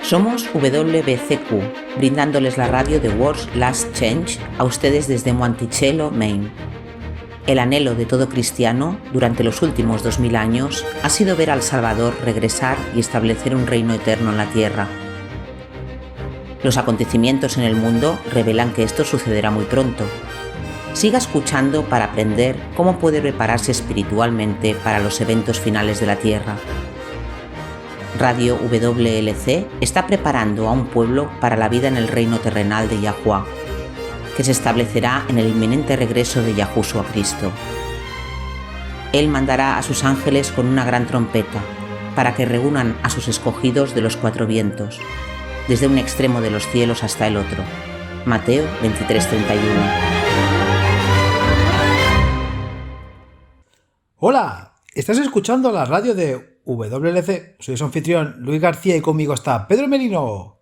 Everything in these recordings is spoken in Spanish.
Somos WBCQ, brindándoles la radio de World's Last Change a ustedes desde Monticello, Maine. El anhelo de todo cristiano durante los últimos 2000 años ha sido ver al Salvador regresar y establecer un reino eterno en la tierra. Los acontecimientos en el mundo revelan que esto sucederá muy pronto. Siga escuchando para aprender cómo puede prepararse espiritualmente para los eventos finales de la tierra. Radio WLC está preparando a un pueblo para la vida en el reino terrenal de Yahuwah, que se establecerá en el inminente regreso de Yahushua Cristo. Él mandará a sus ángeles con una gran trompeta, para que reúnan a sus escogidos de los cuatro vientos, desde un extremo de los cielos hasta el otro. Mateo 23:31. Hola, estás escuchando la radio de WLC. Soy su anfitrión Luis García y conmigo está Pedro Merino.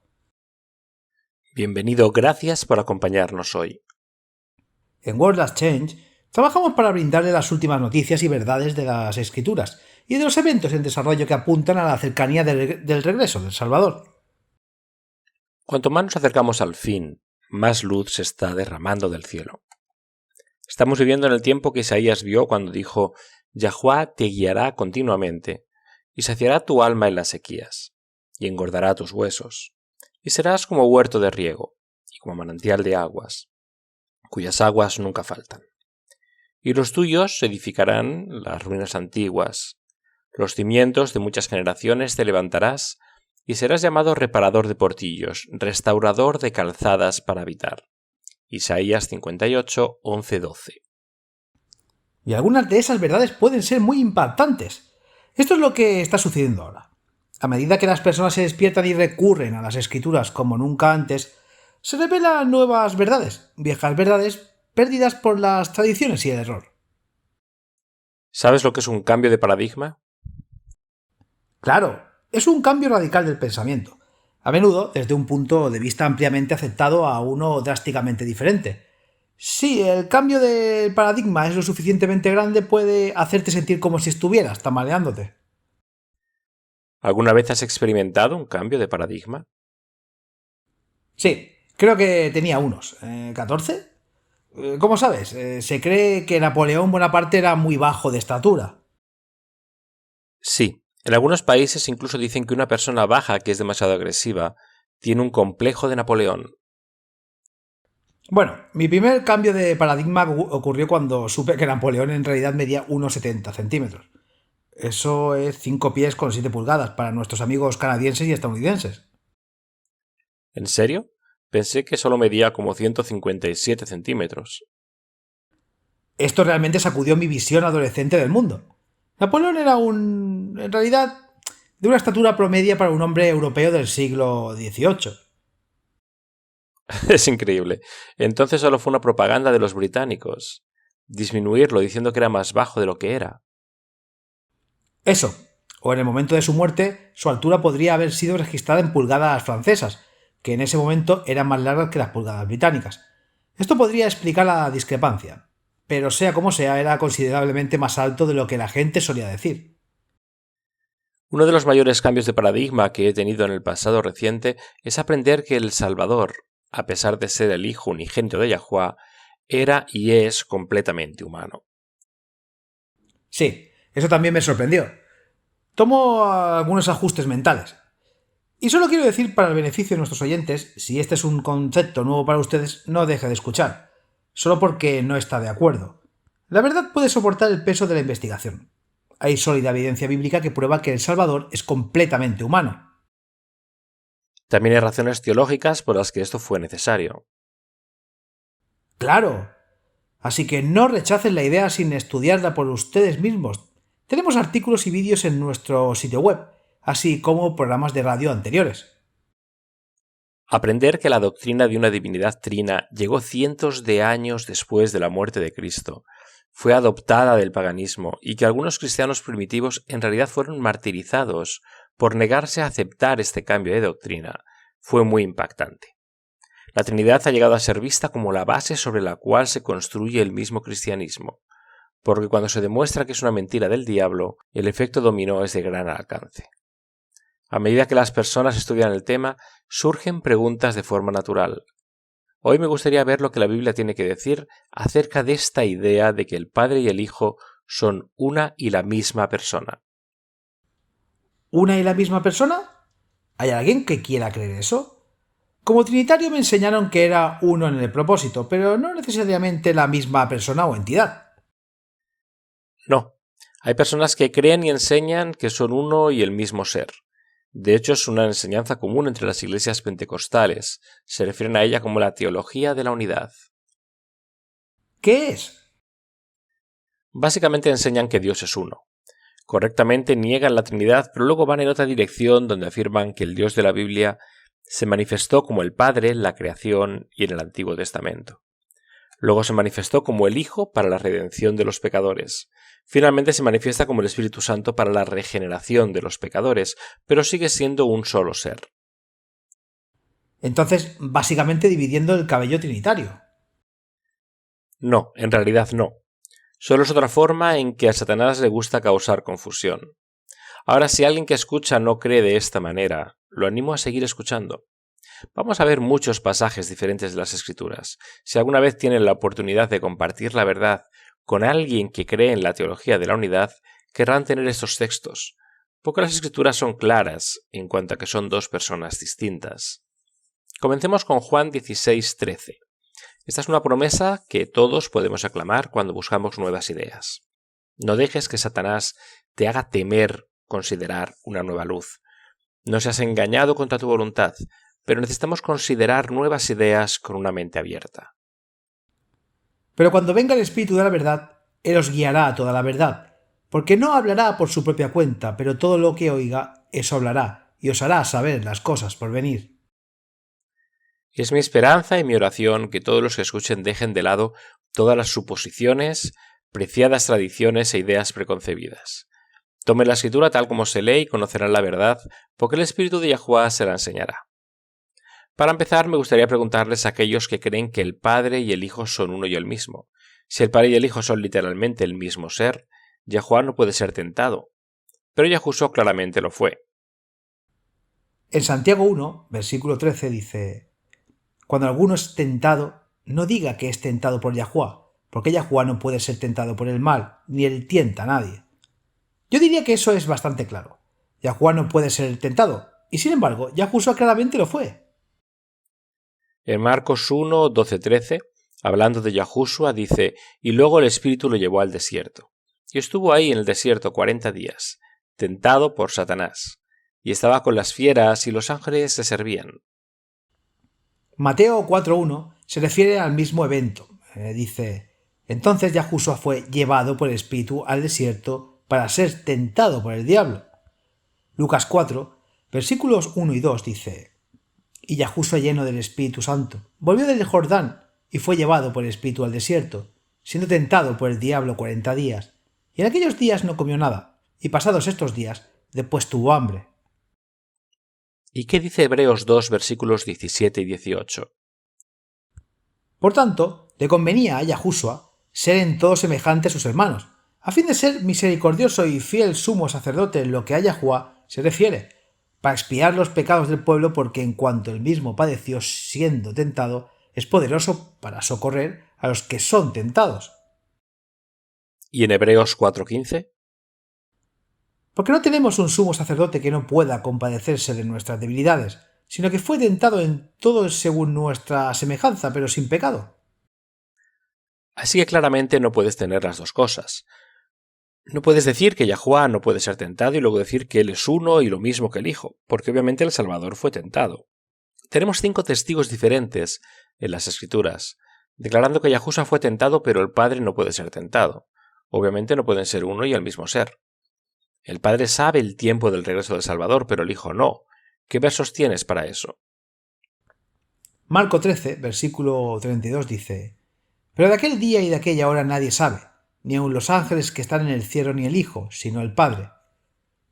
Bienvenido, gracias por acompañarnos hoy. En World Last Change trabajamos para brindarle las últimas noticias y verdades de las escrituras y de los eventos en desarrollo que apuntan a la cercanía del regreso del Salvador. Cuanto más nos acercamos al fin, más luz se está derramando del cielo. Estamos viviendo en el tiempo que Isaías vio cuando dijo: Yahuwah te guiará continuamente, y saciará tu alma en las sequías, y engordará tus huesos, y serás como huerto de riego, y como manantial de aguas, cuyas aguas nunca faltan. Y los tuyos edificarán las ruinas antiguas, los cimientos de muchas generaciones te levantarás, y serás llamado reparador de portillos, restaurador de calzadas para habitar. Isaías 58, 11-12. Y algunas de esas verdades pueden ser muy impactantes. Esto es lo que está sucediendo ahora. A medida que las personas se despiertan y recurren a las escrituras como nunca antes, se revelan nuevas verdades, viejas verdades perdidas por las tradiciones y el error. ¿Sabes lo que es un cambio de paradigma? Claro, es un cambio radical del pensamiento, a menudo desde un punto de vista ampliamente aceptado a uno drásticamente diferente. Si el cambio del paradigma es lo suficientemente grande, puede hacerte sentir como si estuvieras tambaleándote. ¿Alguna vez has experimentado un cambio de paradigma? Sí, creo que tenía unos. ¿14? ¿Cómo sabes? Se cree que Napoleón Bonaparte era muy bajo de estatura. Sí, en algunos países incluso dicen que una persona baja que es demasiado agresiva tiene un complejo de Napoleón. Bueno, mi primer cambio de paradigma ocurrió cuando supe que Napoleón en realidad medía unos 70 centímetros. Eso es 5 pies con 7 pulgadas para nuestros amigos canadienses y estadounidenses. ¿En serio? Pensé que solo medía como 157 centímetros. Esto realmente sacudió mi visión adolescente del mundo. Napoleón era en realidad, de una estatura promedia para un hombre europeo del siglo XVIII. Es increíble. Entonces solo fue una propaganda de los británicos. Disminuirlo diciendo que era más bajo de lo que era. Eso, o en el momento de su muerte, su altura podría haber sido registrada en pulgadas francesas, que en ese momento eran más largas que las pulgadas británicas. Esto podría explicar la discrepancia, pero sea como sea, era considerablemente más alto de lo que la gente solía decir. Uno de los mayores cambios de paradigma que he tenido en el pasado reciente es aprender que el Salvador, a pesar de ser el hijo unigénito de Yahuwah, era y es completamente humano. Sí, eso también me sorprendió. Tomo algunos ajustes mentales. Y solo quiero decir para el beneficio de nuestros oyentes, si este es un concepto nuevo para ustedes, no deje de escuchar, solo porque no está de acuerdo. La verdad puede soportar el peso de la investigación. Hay sólida evidencia bíblica que prueba que el Salvador es completamente humano. También hay razones teológicas por las que esto fue necesario. ¡Claro! Así que no rechacen la idea sin estudiarla por ustedes mismos. Tenemos artículos y vídeos en nuestro sitio web, así como programas de radio anteriores. Aprender que la doctrina de una divinidad trina llegó cientos de años después de la muerte de Cristo, fue adoptada del paganismo y que algunos cristianos primitivos en realidad fueron martirizados por negarse a aceptar este cambio de doctrina, fue muy impactante. La Trinidad ha llegado a ser vista como la base sobre la cual se construye el mismo cristianismo, porque cuando se demuestra que es una mentira del diablo, el efecto dominó es de gran alcance. A medida que las personas estudian el tema, surgen preguntas de forma natural. Hoy me gustaría ver lo que la Biblia tiene que decir acerca de esta idea de que el Padre y el Hijo son una y la misma persona. ¿Una y la misma persona? ¿Hay alguien que quiera creer eso? Como trinitario me enseñaron que era uno en el propósito, pero no necesariamente la misma persona o entidad. No, hay personas que creen y enseñan que son uno y el mismo ser. De hecho, es una enseñanza común entre las iglesias pentecostales. Se refieren a ella como la teología de la unidad. ¿Qué es? Básicamente enseñan que Dios es uno. Correctamente niegan la Trinidad, pero luego van en otra dirección donde afirman que el Dios de la Biblia se manifestó como el Padre en la creación y en el Antiguo Testamento. Luego se manifestó como el Hijo para la redención de los pecadores. Finalmente se manifiesta como el Espíritu Santo para la regeneración de los pecadores, pero sigue siendo un solo ser. Entonces, básicamente dividiendo el cabello trinitario. No, en realidad no. Solo es otra forma en que a Satanás le gusta causar confusión. Ahora, si alguien que escucha no cree de esta manera, lo animo a seguir escuchando. Vamos a ver muchos pasajes diferentes de las Escrituras. Si alguna vez tienen la oportunidad de compartir la verdad con alguien que cree en la teología de la unidad, querrán tener estos textos, porque las Escrituras son claras en cuanto a que son dos personas distintas. Comencemos con Juan 16:13. Esta es una promesa que todos podemos aclamar cuando buscamos nuevas ideas. No dejes que Satanás te haga temer considerar una nueva luz. No seas engañado contra tu voluntad, pero necesitamos considerar nuevas ideas con una mente abierta. Pero cuando venga el Espíritu de la verdad, Él os guiará a toda la verdad, porque no hablará por su propia cuenta, pero todo lo que oiga, eso hablará, y os hará saber las cosas por venir. Es mi esperanza y mi oración que todos los que escuchen dejen de lado todas las suposiciones, preciadas tradiciones e ideas preconcebidas. Tomen la Escritura tal como se lee y conocerán la verdad, porque el Espíritu de Yahuwah se la enseñará. Para empezar, me gustaría preguntarles a aquellos que creen que el Padre y el Hijo son uno y el mismo. Si el Padre y el Hijo son literalmente el mismo ser, Yahuwah no puede ser tentado. Pero Yahushua claramente lo fue. En Santiago 1, versículo 13 dice: Cuando alguno es tentado, no diga que es tentado por Yahuwah, porque Yahuwah no puede ser tentado por el mal, ni él tienta a nadie. Yo diría que eso es bastante claro. Yahuwah no puede ser tentado, y sin embargo, Yahushua claramente lo fue. En Marcos 1, 12-13, hablando de Yahushua, dice: y luego el Espíritu lo llevó al desierto. Y estuvo ahí en el desierto 40 días, tentado por Satanás. Y estaba con las fieras y los ángeles le servían. Mateo 4.1 se refiere al mismo evento. Dice: entonces Yahushua fue llevado por el Espíritu al desierto para ser tentado por el diablo. Lucas 4, versículos 1 y 2 dice: y Yahushua, lleno del Espíritu Santo, volvió del Jordán y fue llevado por el Espíritu al desierto, siendo tentado por el diablo 40 días. Y en aquellos días no comió nada, y pasados estos días, después tuvo hambre. ¿Y qué dice Hebreos 2, versículos 17 y 18? Por tanto, le convenía a Yahushua ser en todo semejante a sus hermanos, a fin de ser misericordioso y fiel sumo sacerdote en lo que a Yahuwah se refiere, para expiar los pecados del pueblo, porque en cuanto él mismo padeció siendo tentado, es poderoso para socorrer a los que son tentados. ¿Y en Hebreos 4:15? Porque no tenemos un sumo sacerdote que no pueda compadecerse de nuestras debilidades, sino que fue tentado en todo según nuestra semejanza, pero sin pecado. Así que claramente no puedes tener las dos cosas. No puedes decir que Yahuwah no puede ser tentado y luego decir que Él es uno y lo mismo que el Hijo, porque obviamente el Salvador fue tentado. Tenemos 5 testigos diferentes en las Escrituras, declarando que Yahushua fue tentado, pero el Padre no puede ser tentado. Obviamente no pueden ser uno y el mismo ser. El Padre sabe el tiempo del regreso del Salvador, pero el Hijo no. ¿Qué versos tienes para eso? Marco 13, versículo 32 dice: pero de aquel día y de aquella hora nadie sabe, ni aun los ángeles que están en el cielo ni el Hijo, sino el Padre.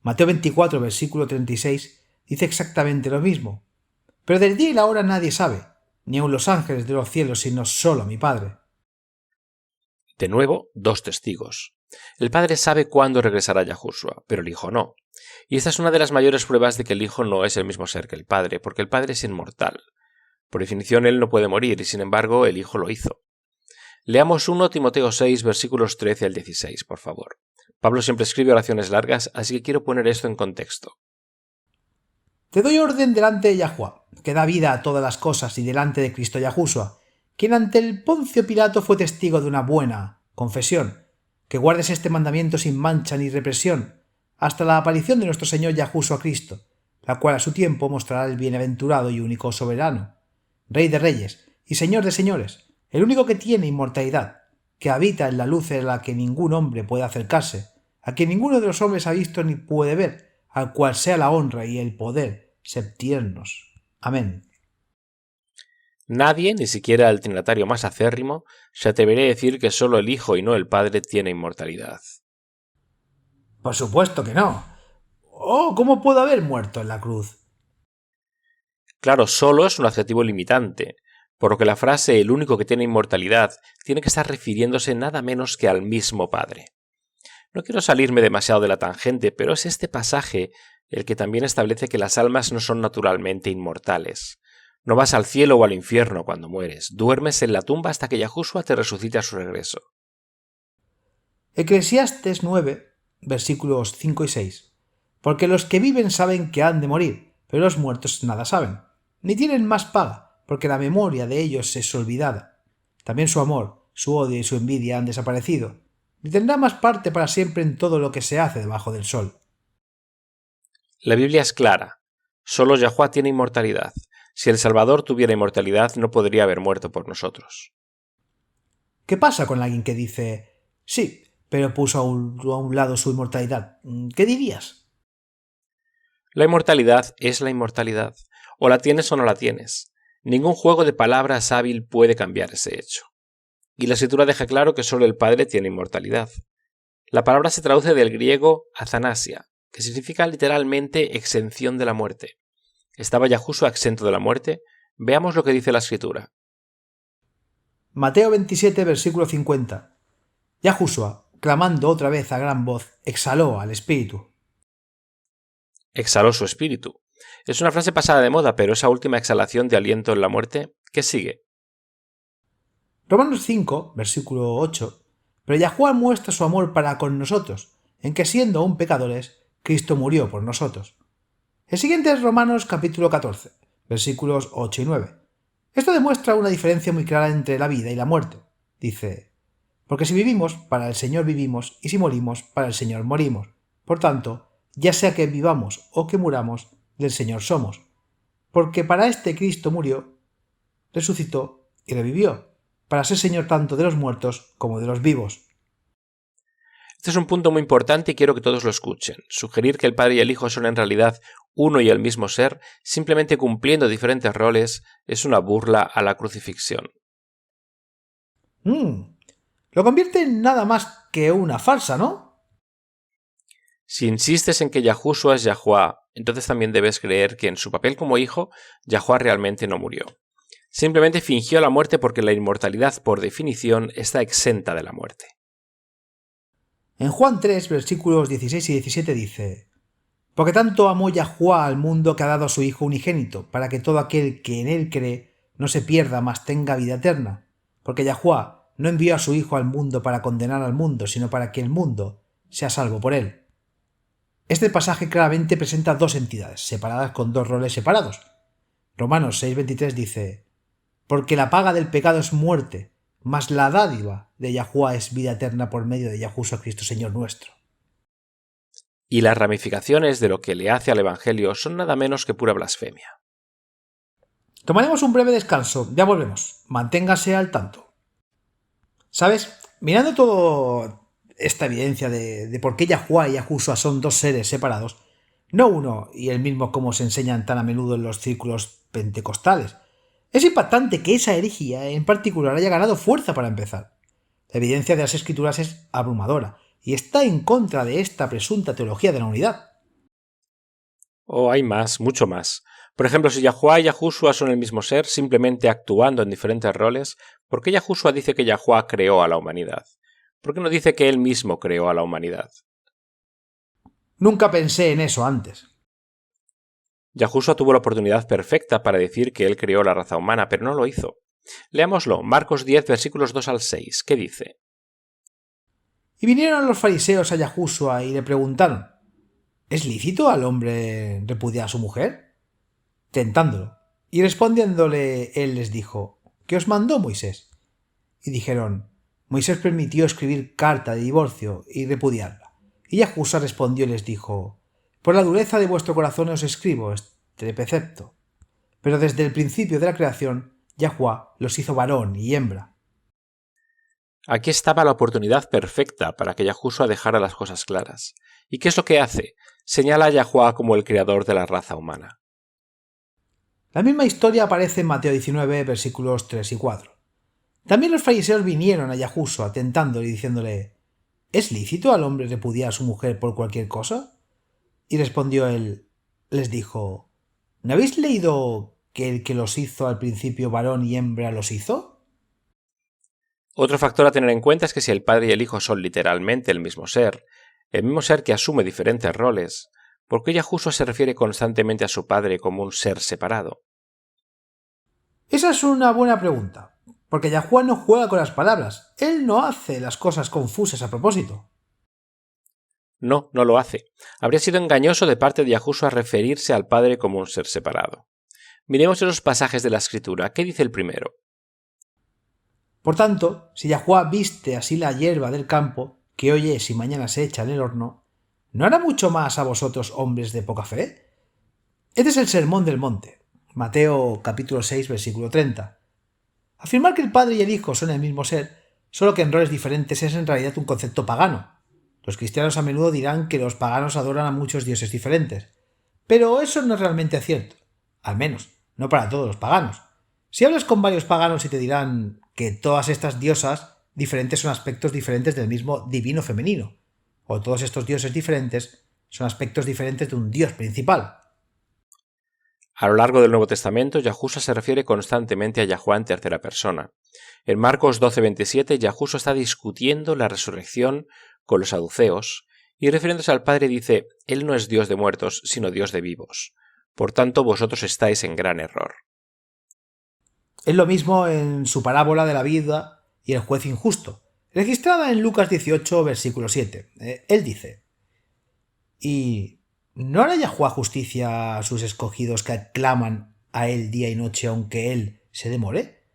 Mateo 24, versículo 36 dice exactamente lo mismo. Pero del día y la hora nadie sabe, ni aun los ángeles de los cielos, sino solo mi Padre. De nuevo, 2 testigos. El Padre sabe cuándo regresará Yahushua, pero el Hijo no. Y esta es una de las mayores pruebas de que el Hijo no es el mismo ser que el Padre, porque el Padre es inmortal. Por definición, Él no puede morir, y sin embargo, el Hijo lo hizo. Leamos 1 Timoteo 6, versículos 13 al 16, por favor. Pablo siempre escribe oraciones largas, así que quiero poner esto en contexto. Te doy orden delante de Yahuwá, que da vida a todas las cosas, y delante de Cristo Yahushua, quien ante el Poncio Pilato fue testigo de una buena confesión, que guardes este mandamiento sin mancha ni represión, hasta la aparición de nuestro Señor Yahushua Cristo, la cual a su tiempo mostrará el bienaventurado y único soberano, Rey de reyes y Señor de señores, el único que tiene inmortalidad, que habita en la luz en la que ningún hombre puede acercarse, a quien ninguno de los hombres ha visto ni puede ver, al cual sea la honra y el poder septiernos. Amén. Nadie, ni siquiera el trinitario más acérrimo, se atrevería a decir que solo el Hijo y no el Padre tiene inmortalidad. Por supuesto que no. Oh, ¿cómo puedo haber muerto en la cruz? Claro, solo es un adjetivo limitante, por lo que la frase el único que tiene inmortalidad tiene que estar refiriéndose nada menos que al mismo Padre. No quiero salirme demasiado de la tangente, pero es este pasaje el que también establece que las almas no son naturalmente inmortales. No vas al cielo o al infierno cuando mueres, duermes en la tumba hasta que Yahushua te resucite a su regreso. Eclesiastes 9, versículos 5 y 6. Porque los que viven saben que han de morir, pero los muertos nada saben, ni tienen más paga, porque la memoria de ellos es olvidada. También su amor, su odio y su envidia han desaparecido, ni tendrá más parte para siempre en todo lo que se hace debajo del sol. La Biblia es clara. Solo Yahuwá tiene inmortalidad. Si el Salvador tuviera inmortalidad, no podría haber muerto por nosotros. ¿Qué pasa con alguien que dice, sí, pero puso a un lado su inmortalidad? ¿Qué dirías? La inmortalidad es la inmortalidad. O la tienes o no la tienes. Ningún juego de palabras hábil puede cambiar ese hecho. Y la Escritura deja claro que solo el Padre tiene inmortalidad. La palabra se traduce del griego athanasia, que significa literalmente exención de la muerte. ¿Estaba Yahushua exento de la muerte? Veamos lo que dice la Escritura. Mateo 27, versículo 50. Yahushua, clamando otra vez a gran voz, exhaló al espíritu. Exhaló su espíritu. Es una frase pasada de moda, pero esa última exhalación de aliento en la muerte, ¿qué sigue? Romanos 5, versículo 8. Pero Yahuwá muestra su amor para con nosotros, en que siendo aún pecadores, Cristo murió por nosotros. El siguiente es Romanos capítulo 14, versículos 8 y 9. Esto demuestra una diferencia muy clara entre la vida y la muerte. Dice, porque si vivimos, para el Señor vivimos, y si morimos, para el Señor morimos. Por tanto, ya sea que vivamos o que muramos, del Señor somos. Porque para este Cristo murió, resucitó y revivió, para ser Señor tanto de los muertos como de los vivos. Este es un punto muy importante y quiero que todos lo escuchen. Sugerir que el Padre y el Hijo son en realidad uno y el mismo ser, simplemente cumpliendo diferentes roles, es una burla a la crucifixión. Lo convierte en nada más que una farsa, ¿no? Si insistes en que Yahushua es Yahuwá, entonces también debes creer que en su papel como hijo, Yahuwá realmente no murió. Simplemente fingió la muerte porque la inmortalidad, por definición, está exenta de la muerte. En Juan 3, versículos 16 y 17 dice, porque tanto amó Yahuwá al mundo que ha dado a su Hijo unigénito, para que todo aquel que en él cree no se pierda, mas tenga vida eterna. Porque Yahuwá no envió a su Hijo al mundo para condenar al mundo, sino para que el mundo sea salvo por él. Este pasaje claramente presenta dos entidades, separadas con dos roles separados. Romanos 6:23 dice, porque la paga del pecado es muerte, mas la dádiva de Yahuwá es vida eterna por medio de Yahushua Cristo Señor nuestro. Y las ramificaciones de lo que le hace al Evangelio son nada menos que pura blasfemia. Tomaremos un breve descanso, ya volvemos. Manténgase al tanto. ¿Sabes? Mirando toda esta evidencia de por qué Yahuwá y Yahushua son dos seres separados, no uno y el mismo como se enseñan tan a menudo en los círculos pentecostales, es impactante que esa herejía en particular haya ganado fuerza para empezar. La evidencia de las Escrituras es abrumadora y está en contra de esta presunta teología de la unidad. Hay más, mucho más. Por ejemplo, si Yahuwá y Yahushua son el mismo ser, simplemente actuando en diferentes roles, ¿por qué Yahushua dice que Yahuwá creó a la humanidad? ¿Por qué no dice que él mismo creó a la humanidad? Nunca pensé en eso antes. Yahushua tuvo la oportunidad perfecta para decir que él creó la raza humana, pero no lo hizo. Leámoslo, Marcos 10, versículos 2 al 6, ¿qué dice? Y vinieron los fariseos a Yahushua y le preguntaron: ¿es lícito al hombre repudiar a su mujer? Tentándolo. Y respondiéndole él les dijo: ¿qué os mandó Moisés? Y dijeron: Moisés permitió escribir carta de divorcio y repudiarla. Y Yahushua respondió y les dijo: por la dureza de vuestro corazón os escribo este precepto. Pero desde el principio de la creación, Yahuwá los hizo varón y hembra. Aquí estaba la oportunidad perfecta para que Yahushua dejara las cosas claras. ¿Y qué es lo que hace? Señala a Yahuwá como el creador de la raza humana. La misma historia aparece en Mateo 19, versículos 3 y 4. También los fariseos vinieron a Yahushua tentándole y diciéndole: ¿es lícito al hombre repudiar a su mujer por cualquier cosa? Y respondió él, les dijo: ¿no habéis leído que el que los hizo al principio varón y hembra los hizo? Otro factor a tener en cuenta es que si el Padre y el Hijo son literalmente el mismo ser que asume diferentes roles, ¿por qué Yahushua se refiere constantemente a su Padre como un ser separado? Esa es una buena pregunta, porque Yahuwá no juega con las palabras, él no hace las cosas confusas a propósito. No, no lo hace. Habría sido engañoso de parte de Yahushua referirse al Padre como un ser separado. Miremos esos pasajes de la Escritura. ¿Qué dice el primero? Por tanto, si Yahuwá viste así la hierba del campo, que hoy es y mañana se echa en el horno, ¿no hará mucho más a vosotros, hombres de poca fe? Este es el sermón del monte, Mateo capítulo 6, versículo 30. Afirmar que el Padre y el Hijo son el mismo ser, solo que en roles diferentes, es en realidad un concepto pagano. Los cristianos a menudo dirán que los paganos adoran a muchos dioses diferentes, pero eso no es realmente cierto, al menos no para todos los paganos. Si hablas con varios paganos y te dirán que todas estas diosas diferentes son aspectos diferentes del mismo divino femenino, o todos estos dioses diferentes son aspectos diferentes de un dios principal. A lo largo del Nuevo Testamento, Yahushua se refiere constantemente a Yahuwá en tercera persona. En Marcos 12:27, Yahushua está discutiendo la resurrección con los saduceos, y refiriéndose al Padre dice: Él no es Dios de muertos, sino Dios de vivos. Por tanto, vosotros estáis en gran error. Es lo mismo en su parábola de la vida y el juez injusto, registrada en Lucas 18, versículo 7. Él dice: ¿y no hará Yahuwá justicia a sus escogidos que claman a él día y noche aunque él se demore?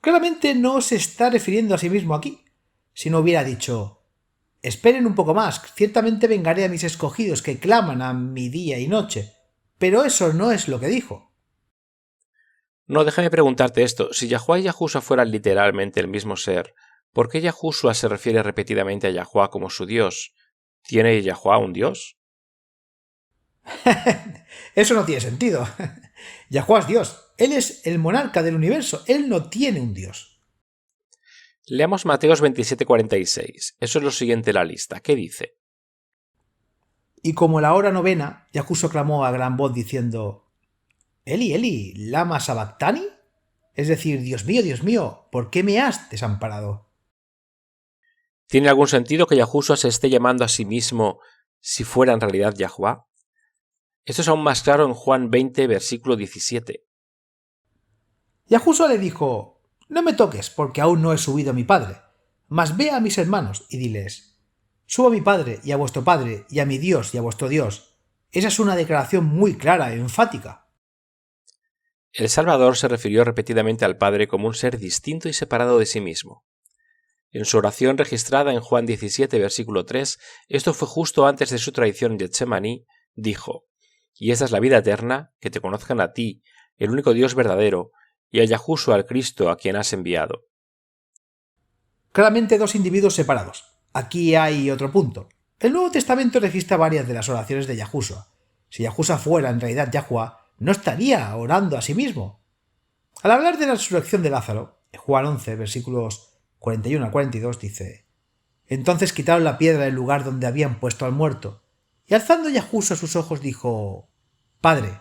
Claramente no se está refiriendo a sí mismo aquí. Si no hubiera dicho: esperen un poco más, ciertamente vengaré a mis escogidos que claman a mi día y noche. Pero eso no es lo que dijo. No, déjame preguntarte esto. Si Yahuwá y Yahushua fueran literalmente el mismo ser, ¿por qué Yahushua se refiere repetidamente a Yahuwá como su Dios? ¿Tiene Yahuwá un Dios? Eso no tiene sentido. Yahuwá es Dios. Él es el monarca del universo. Él no tiene un Dios. Leamos Mateos 27:46. Eso es lo siguiente en la lista. ¿Qué dice? Y como la hora novena, Yahushua clamó a gran voz diciendo: Eli, Eli, lama sabactani. Es decir, Dios mío, ¿por qué me has desamparado? ¿Tiene algún sentido que Yahushua se esté llamando a sí mismo si fuera en realidad Yahuwá? Esto es aún más claro en Juan 20, versículo 17. Yahushua le dijo: no me toques, porque aún no he subido a mi padre, mas ve a mis hermanos y diles: subo a mi padre y a vuestro padre, y a mi Dios y a vuestro Dios. Esa es una declaración muy clara e enfática. El Salvador se refirió repetidamente al Padre como un ser distinto y separado de sí mismo. En su oración registrada en Juan 17, versículo 3, esto fue justo antes de su traición en Getsemaní, dijo: y esta es la vida eterna, que te conozcan a ti, el único Dios verdadero, y a Yahushua, al Cristo, a quien has enviado. Claramente dos individuos separados. Aquí hay otro punto. El Nuevo Testamento registra varias de las oraciones de Yahushua. Si Yahushua fuera en realidad Yahuwá, no estaría orando a sí mismo. Al hablar de la resurrección de Lázaro, en Juan 11, versículos 41 a 42, dice: entonces quitaron la piedra del lugar donde habían puesto al muerto, y alzando Yahushua sus ojos dijo: Padre,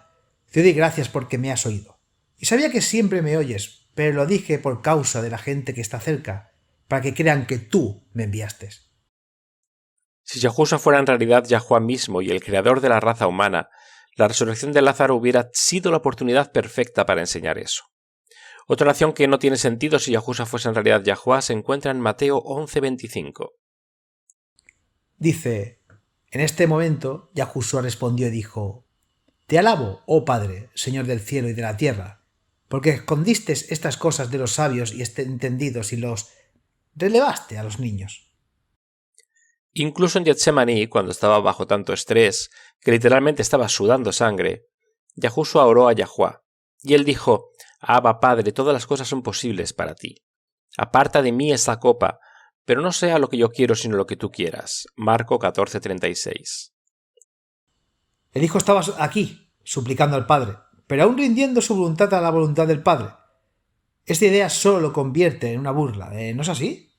te doy gracias porque me has oído. Y sabía que siempre me oyes, pero lo dije por causa de la gente que está cerca, para que crean que tú me enviaste. Si Yahushua fuera en realidad Yahuwah mismo y el creador de la raza humana, la resurrección de Lázaro hubiera sido la oportunidad perfecta para enseñar eso. Otra oración que no tiene sentido si Yahushua fuese en realidad Yahuwah se encuentra en Mateo 11:25. Dice: en este momento Yahushua respondió y dijo: Te alabo, oh Padre, Señor del cielo y de la tierra, porque escondiste estas cosas de los sabios y entendidos y los relevaste a los niños. Incluso en Getsemaní, cuando estaba bajo tanto estrés, que literalmente estaba sudando sangre, Yahushua oró a Yahuwah, y él dijo: Abba, Padre, todas las cosas son posibles para ti. Aparta de mí esta copa, pero no sea lo que yo quiero, sino lo que tú quieras. Marco 14:36. El hijo estaba aquí, suplicando al Padre, pero aún rindiendo su voluntad a la voluntad del Padre. Esta idea solo lo convierte en una burla, ¿no es así?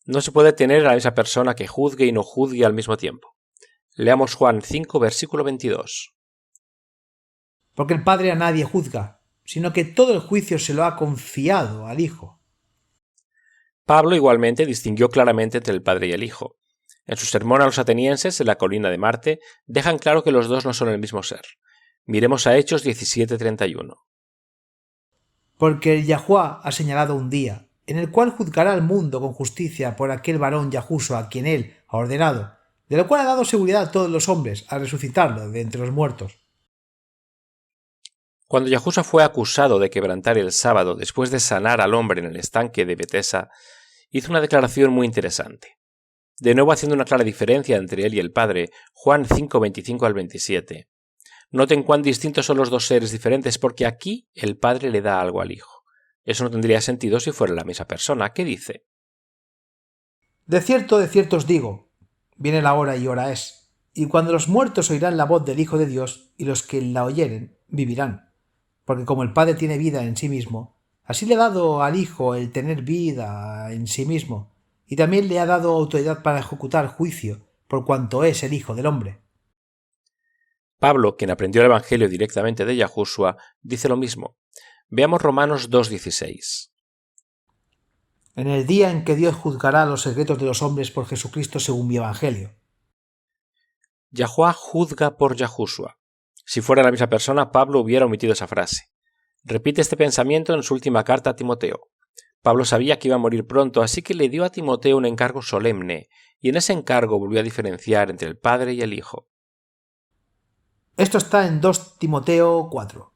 No se puede tener a esa persona que juzgue y no juzgue al mismo tiempo. Leamos Juan 5, versículo 22. Porque el Padre a nadie juzga, sino que todo el juicio se lo ha confiado al Hijo. Pablo igualmente distinguió claramente entre el Padre y el Hijo. En su sermón a los atenienses en la colina de Marte dejan claro que los dos no son el mismo ser. Miremos a Hechos 17:31. Porque el Yahuwah ha señalado un día, en el cual juzgará al mundo con justicia por aquel varón Yahushua a quien él ha ordenado, de lo cual ha dado seguridad a todos los hombres al resucitarlo de entre los muertos. Cuando Yahushua fue acusado de quebrantar el sábado después de sanar al hombre en el estanque de Betesa, hizo una declaración muy interesante. De nuevo haciendo una clara diferencia entre él y el Padre, Juan 5:25 al 27. Noten cuán distintos son los dos seres diferentes porque aquí el Padre le da algo al Hijo. Eso no tendría sentido si fuera la misma persona. ¿Qué dice? De cierto os digo, viene la hora y hora es, y cuando los muertos oirán la voz del Hijo de Dios, y los que la oyeren vivirán. Porque como el Padre tiene vida en sí mismo, así le ha dado al Hijo el tener vida en sí mismo, y también le ha dado autoridad para ejecutar juicio, por cuanto es el Hijo del Hombre. Pablo, quien aprendió el Evangelio directamente de Yahushua, dice lo mismo. Veamos Romanos 2:16. En el día en que Dios juzgará los secretos de los hombres por Jesucristo según mi Evangelio. Yahuwah juzga por Yahushua. Si fuera la misma persona, Pablo hubiera omitido esa frase. Repite este pensamiento en su última carta a Timoteo. Pablo sabía que iba a morir pronto, así que le dio a Timoteo un encargo solemne, y en ese encargo volvió a diferenciar entre el Padre y el Hijo. Esto está en 2 Timoteo 4,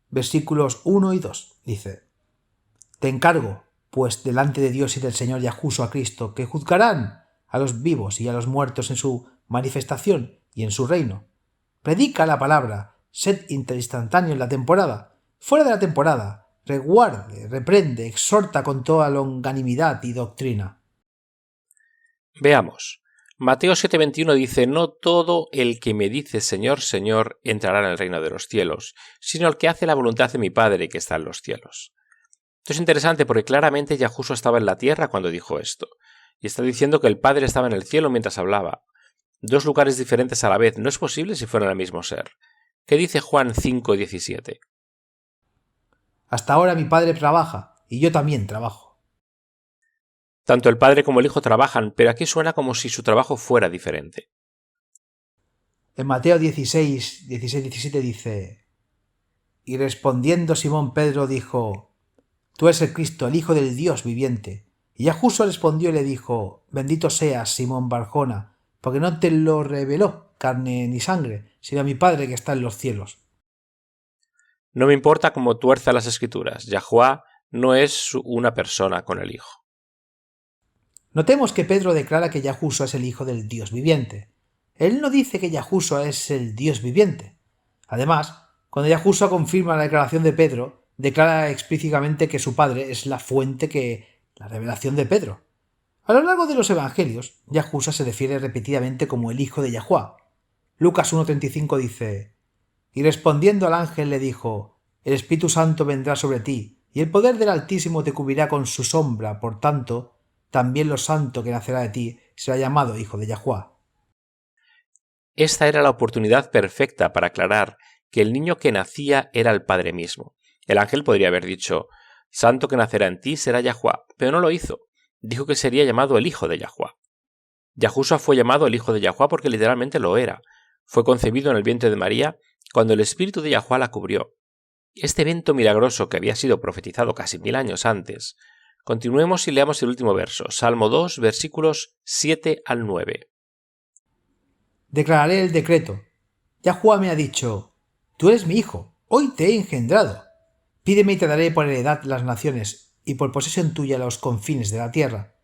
versículos 1 y 2. Dice: Te encargo, pues delante de Dios y del Señor Yahushua Cristo, que juzgarán a los vivos y a los muertos en su manifestación y en su reino. Predica la palabra, sed interinstantáneo en la temporada, fuera de la temporada, reguarde, reprende, exhorta con toda longanimidad y doctrina. Veamos. Mateo 7:21 dice: No todo el que me dice Señor, Señor, entrará en el reino de los cielos, sino el que hace la voluntad de mi Padre que está en los cielos. Esto es interesante porque claramente Yahushua estaba en la tierra cuando dijo esto, y está diciendo que el Padre estaba en el cielo mientras hablaba. Dos lugares diferentes a la vez, no es posible si fueran el mismo ser. ¿Qué dice Juan 5:17? Hasta ahora mi Padre trabaja, y yo también trabajo. Tanto el Padre como el Hijo trabajan, pero aquí suena como si su trabajo fuera diferente. En Mateo 16:17 dice: Y respondiendo Simón Pedro dijo: Tú eres el Cristo, el Hijo del Dios viviente. Y Yahushua respondió y le dijo: Bendito seas, Simón Barjona, porque no te lo reveló carne ni sangre, sino mi Padre que está en los cielos. No me importa cómo tuerza las Escrituras, Yahuwah no es una persona con el Hijo. Notemos que Pedro declara que Yahushua es el Hijo del Dios viviente. Él no dice que Yahushua es el Dios viviente. Además, cuando Yahushua confirma la declaración de Pedro, declara explícitamente que su Padre es la fuente que la revelación de Pedro. A lo largo de los Evangelios, Yahushua se refiere repetidamente como el Hijo de Yahuwah. Lucas 1:35 dice: Y respondiendo al ángel le dijo: El Espíritu Santo vendrá sobre ti, y el poder del Altísimo te cubrirá con su sombra, por tanto, también lo santo que nacerá de ti será llamado Hijo de Yahuwah. Esta era la oportunidad perfecta para aclarar que el niño que nacía era el Padre mismo. El ángel podría haber dicho: Santo que nacerá en ti será Yahuwah, pero no lo hizo. Dijo que sería llamado el Hijo de Yahuwah. Yahushua fue llamado el hijo de Yahuwah porque literalmente lo era. Fue concebido en el vientre de María cuando el espíritu de Yahuwah la cubrió. Este evento milagroso que había sido profetizado casi 1000 años antes. Continuemos y leamos el último verso, Salmo 2, versículos 7 al 9. Declararé el decreto. Yahuwah me ha dicho: tú eres mi hijo, hoy te he engendrado. Pídeme y te daré por heredad las naciones, y por posesión tuya los confines de la tierra.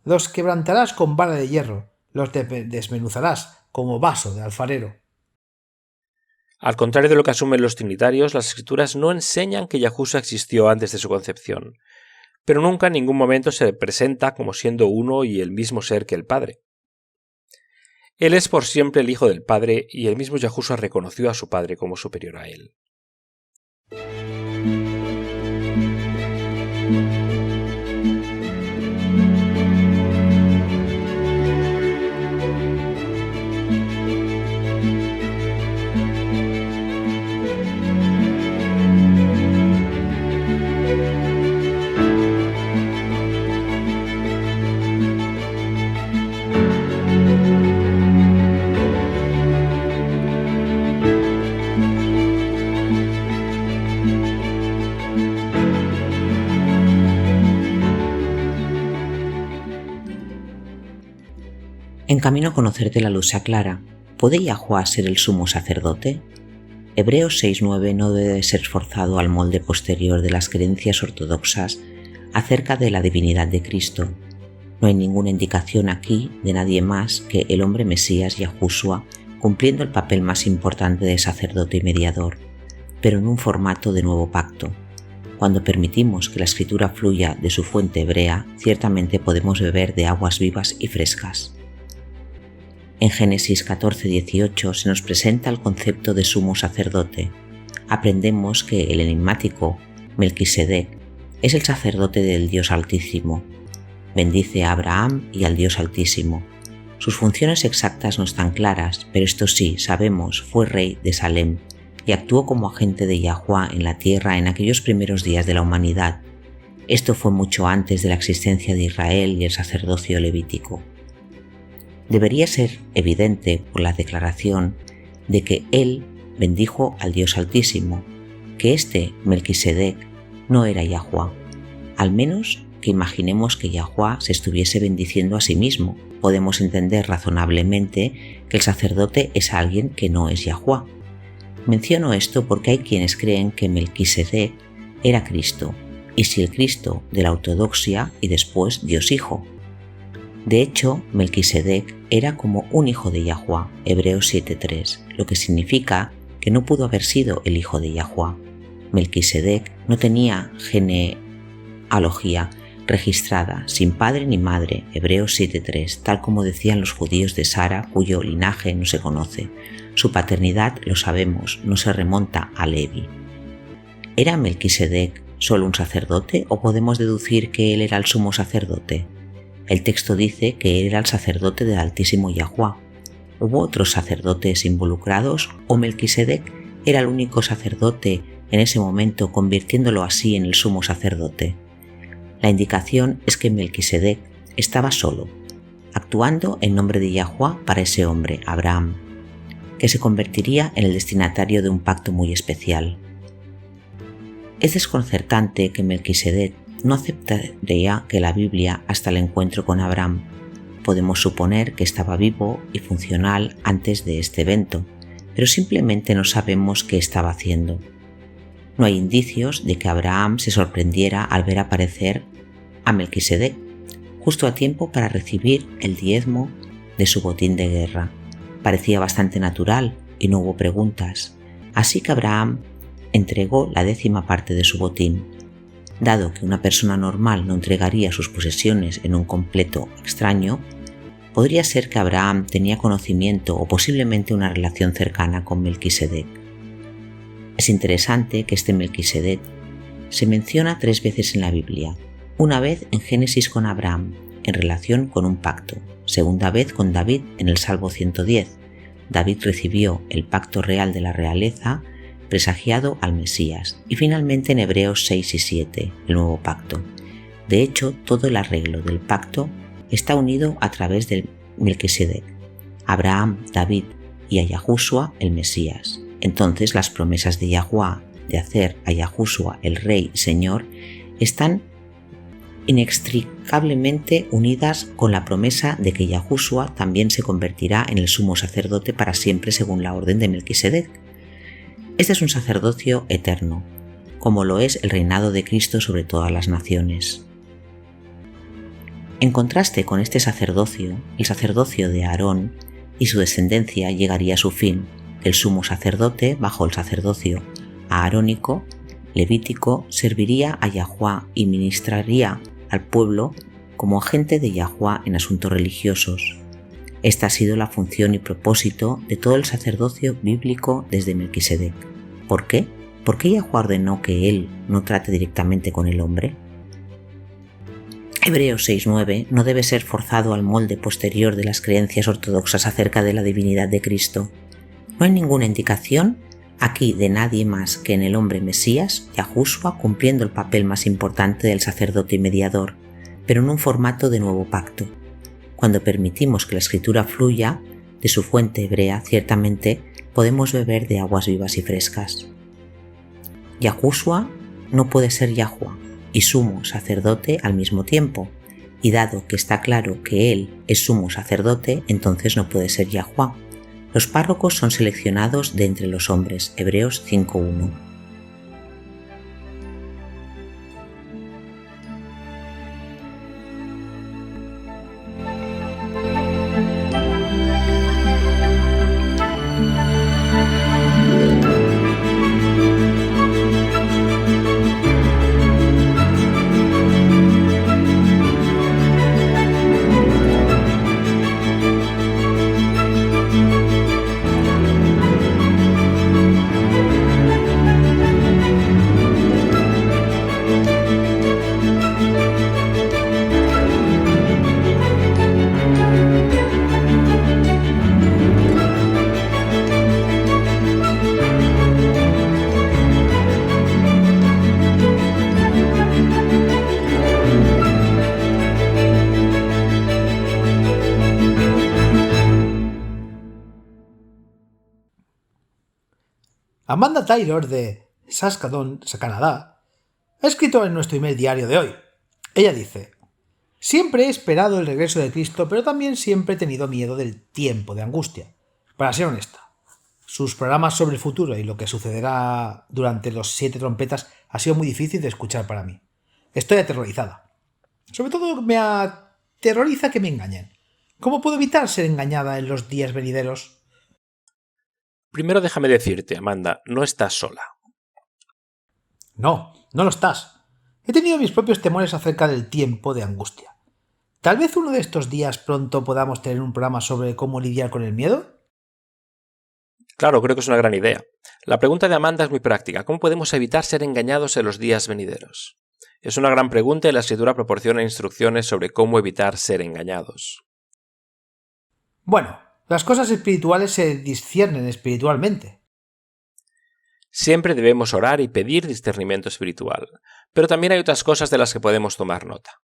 Los quebrantarás con vara de hierro, los desmenuzarás como vaso de alfarero. Al contrario de lo que asumen los trinitarios, las escrituras no enseñan que Yahushua existió antes de su concepción, pero nunca en ningún momento se presenta como siendo uno y el mismo ser que el Padre. Él es por siempre el Hijo del Padre y el mismo Yahushua reconoció a su Padre como superior a él. En camino a conocerte la luz se aclara. ¿Puede Yahuwah ser el sumo sacerdote? Hebreos 6:9 no debe ser forzado al molde posterior de las creencias ortodoxas acerca de la divinidad de Cristo. No hay ninguna indicación aquí de nadie más que el hombre Mesías Yahushua cumpliendo el papel más importante de sacerdote y mediador, pero en un formato de nuevo pacto. Cuando permitimos que la escritura fluya de su fuente hebrea, ciertamente podemos beber de aguas vivas y frescas. En Génesis 14:18 se nos presenta el concepto de sumo sacerdote. Aprendemos que el enigmático Melquisedec es el sacerdote del Dios Altísimo. Bendice a Abraham y al Dios Altísimo. Sus funciones exactas no están claras, pero esto sí, sabemos, fue rey de Salem y actuó como agente de Yahuwah en la tierra en aquellos primeros días de la humanidad. Esto fue mucho antes de la existencia de Israel y el sacerdocio levítico. Debería ser evidente por la declaración de que él bendijo al Dios Altísimo, que este Melquisedec no era Yahuwah. Al menos que imaginemos que Yahuwah se estuviese bendiciendo a sí mismo. Podemos entender razonablemente que el sacerdote es alguien que no es Yahuwah. Menciono esto porque hay quienes creen que Melquisedec era Cristo, y si el Cristo de la ortodoxia y después Dios Hijo. De hecho, Melquisedec era como un hijo de Yahuwah, Hebreos 7:3, lo que significa que no pudo haber sido el hijo de Yahuwah. Melquisedec no tenía genealogía registrada, sin padre ni madre, Hebreos 7:3, tal como decían los judíos de Sara, cuyo linaje no se conoce. Su paternidad, lo sabemos, no se remonta a Levi. ¿Era Melquisedec solo un sacerdote o podemos deducir que él era el sumo sacerdote? El texto dice que él era el sacerdote del Altísimo Yahuwah. ¿Hubo otros sacerdotes involucrados o Melquisedec era el único sacerdote en ese momento, convirtiéndolo así en el sumo sacerdote? La indicación es que Melquisedec estaba solo, actuando en nombre de Yahuwah para ese hombre, Abraham, que se convertiría en el destinatario de un pacto muy especial. Es desconcertante que Melquisedec no aceptaría que la Biblia hasta el encuentro con Abraham. Podemos suponer que estaba vivo y funcional antes de este evento, pero simplemente no sabemos qué estaba haciendo. No hay indicios de que Abraham se sorprendiera al ver aparecer a Melquisedec, justo a tiempo para recibir el diezmo de su botín de guerra. Parecía bastante natural y no hubo preguntas, así que Abraham entregó la 10ª parte de su botín. Dado que una persona normal no entregaría sus posesiones en un completo extraño, podría ser que Abraham tenía conocimiento o posiblemente una relación cercana con Melquisedec. Es interesante que este Melquisedec se menciona 3 veces en la Biblia, una vez en Génesis con Abraham, en relación con un pacto, segunda vez con David en el Salmo 110. David recibió el pacto real de la realeza presagiado al Mesías, y finalmente en Hebreos 6 y 7, el nuevo pacto. De hecho, todo el arreglo del pacto está unido a través del Melquisedec, Abraham, David y a Yahushua el Mesías. Entonces las promesas de Yahuwah de hacer a Yahushua el Rey y Señor están inextricablemente unidas con la promesa de que Yahushua también se convertirá en el sumo sacerdote para siempre según la orden de Melquisedec. Este es un sacerdocio eterno, como lo es el reinado de Cristo sobre todas las naciones. En contraste con este sacerdocio, el sacerdocio de Aarón y su descendencia llegaría a su fin. El sumo sacerdote, bajo el sacerdocio aarónico, levítico, serviría a Yahuwah y ministraría al pueblo como agente de Yahuwah en asuntos religiosos. Esta ha sido la función y propósito de todo el sacerdocio bíblico desde Melquisedec. ¿Por qué? ¿Por qué Yahuwah ordenó que él no trate directamente con el hombre? Hebreos 6:9 no debe ser forzado al molde posterior de las creencias ortodoxas acerca de la divinidad de Cristo. No hay ninguna indicación aquí de nadie más que en el hombre Mesías, Yahushua, cumpliendo el papel más importante del sacerdote y mediador, pero en un formato de nuevo pacto. Cuando permitimos que la escritura fluya de su fuente hebrea, ciertamente podemos beber de aguas vivas y frescas. Yahushua no puede ser Yahuwah y sumo sacerdote al mismo tiempo, y dado que está claro que él es sumo sacerdote, entonces no puede ser Yahuwah. Los párrocos son seleccionados de entre los hombres. Hebreos 5:1. Amanda Taylor de Saskatoon, Canadá, ha escrito en nuestro email diario de hoy. Ella dice: siempre he esperado el regreso de Cristo, pero también siempre he tenido miedo del tiempo de angustia. Para ser honesta, sus programas sobre el futuro y lo que sucederá durante los 7 trompetas ha sido muy difícil de escuchar para mí. Estoy aterrorizada. Sobre todo me aterroriza que me engañen. ¿Cómo puedo evitar ser engañada en los días venideros? Primero déjame decirte, Amanda, no estás sola. No, no lo estás. He tenido mis propios temores acerca del tiempo de angustia. ¿Tal vez uno de estos días pronto podamos tener un programa sobre cómo lidiar con el miedo? Claro, creo que es una gran idea. La pregunta de Amanda es muy práctica. ¿Cómo podemos evitar ser engañados en los días venideros? Es una gran pregunta y la escritura proporciona instrucciones sobre cómo evitar ser engañados. Bueno, las cosas espirituales se disciernen espiritualmente. Siempre debemos orar y pedir discernimiento espiritual, pero también hay otras cosas de las que podemos tomar nota.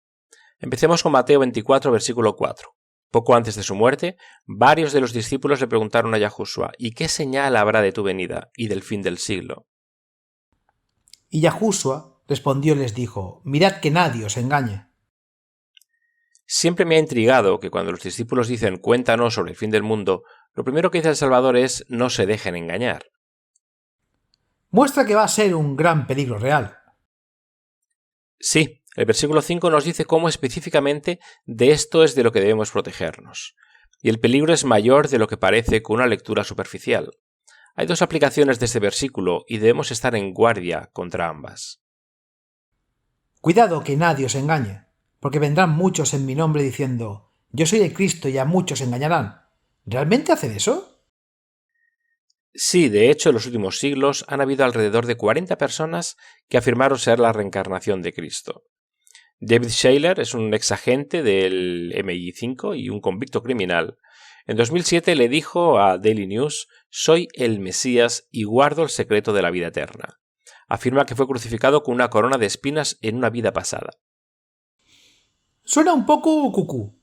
Empecemos con Mateo 24, versículo 4. Poco antes de su muerte, varios de los discípulos le preguntaron a Yahushua: ¿y qué señal habrá de tu venida y del fin del siglo? Y Yahushua respondió y les dijo: mirad que nadie os engañe. Siempre me ha intrigado que cuando los discípulos dicen cuéntanos sobre el fin del mundo, lo primero que dice el Salvador es no se dejen engañar. Muestra que va a ser un gran peligro real. Sí, el versículo 5 nos dice cómo específicamente de esto es de lo que debemos protegernos. Y el peligro es mayor de lo que parece con una lectura superficial. Hay dos aplicaciones de este versículo y debemos estar en guardia contra ambas. Cuidado que nadie os engañe, porque vendrán muchos en mi nombre diciendo: yo soy el Cristo, y a muchos engañarán. ¿Realmente hacen eso? Sí, de hecho, en los últimos siglos han habido alrededor de 40 personas que afirmaron ser la reencarnación de Cristo. David Shayler es un exagente del MI5 y un convicto criminal. En 2007 le dijo a Daily News: soy el Mesías y guardo el secreto de la vida eterna. Afirma que fue crucificado con una corona de espinas en una vida pasada. Suena un poco cucú.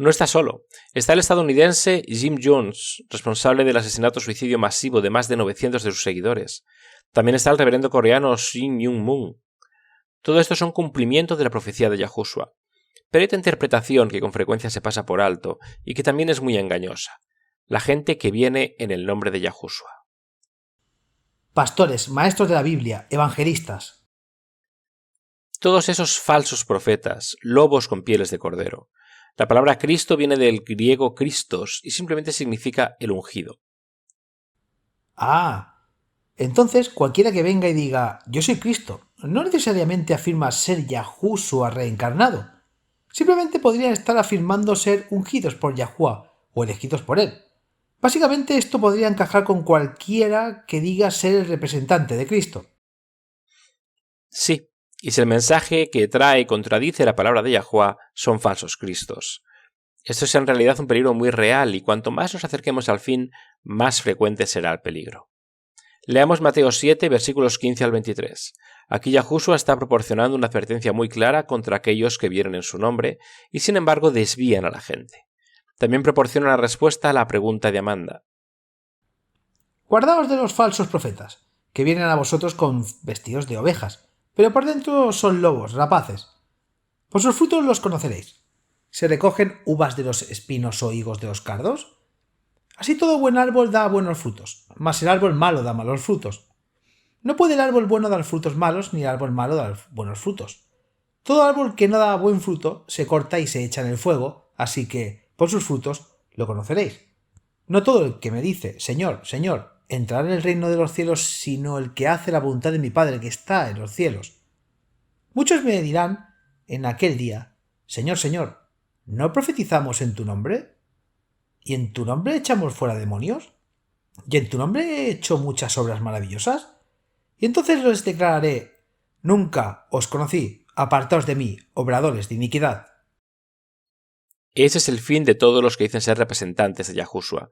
No está solo. Está el estadounidense Jim Jones, responsable del asesinato-suicidio masivo de más de 900 de sus seguidores. También está el reverendo coreano Shin Myung-moon. Todo esto son cumplimientos de la profecía de Yahushua. Pero hay otra interpretación que con frecuencia se pasa por alto y que también es muy engañosa. La gente que viene en el nombre de Yahushua. Pastores, maestros de la Biblia, evangelistas. Todos esos falsos profetas, lobos con pieles de cordero. La palabra Cristo viene del griego Christos y simplemente significa el ungido. Ah, entonces cualquiera que venga y diga yo soy Cristo, no necesariamente afirma ser Yahushua reencarnado. Simplemente podrían estar afirmando ser ungidos por Yahuwah o elegidos por él. Básicamente esto podría encajar con cualquiera que diga ser el representante de Cristo. Sí, y si el mensaje que trae contradice la palabra de Yahuwah, son falsos cristos. Esto es en realidad un peligro muy real y cuanto más nos acerquemos al fin, más frecuente será el peligro. Leamos Mateo 7, versículos 15 al 23. Aquí Yahushua está proporcionando una advertencia muy clara contra aquellos que vienen en su nombre y sin embargo desvían a la gente. También proporciona una respuesta a la pregunta de Amanda. Guardaos de los falsos profetas, que vienen a vosotros con vestidos de ovejas, pero por dentro son lobos, rapaces. Por sus frutos los conoceréis. ¿Se recogen uvas de los espinos o higos de los cardos? Así todo buen árbol da buenos frutos, mas el árbol malo da malos frutos. No puede el árbol bueno dar frutos malos, ni el árbol malo dar buenos frutos. Todo árbol que no da buen fruto se corta y se echa en el fuego, así que, por sus frutos, lo conoceréis. No todo el que me dice, Señor, Señor, entrará en el reino de los cielos, sino el que hace la voluntad de mi Padre que está en los cielos. Muchos me dirán en aquel día, Señor, Señor, ¿no profetizamos en tu nombre? ¿Y en tu nombre echamos fuera demonios? ¿Y en tu nombre he hecho muchas obras maravillosas? Y entonces les declararé, nunca os conocí, apartaos de mí, obradores de iniquidad. Ese es el fin de todos los que dicen ser representantes de Yahushua,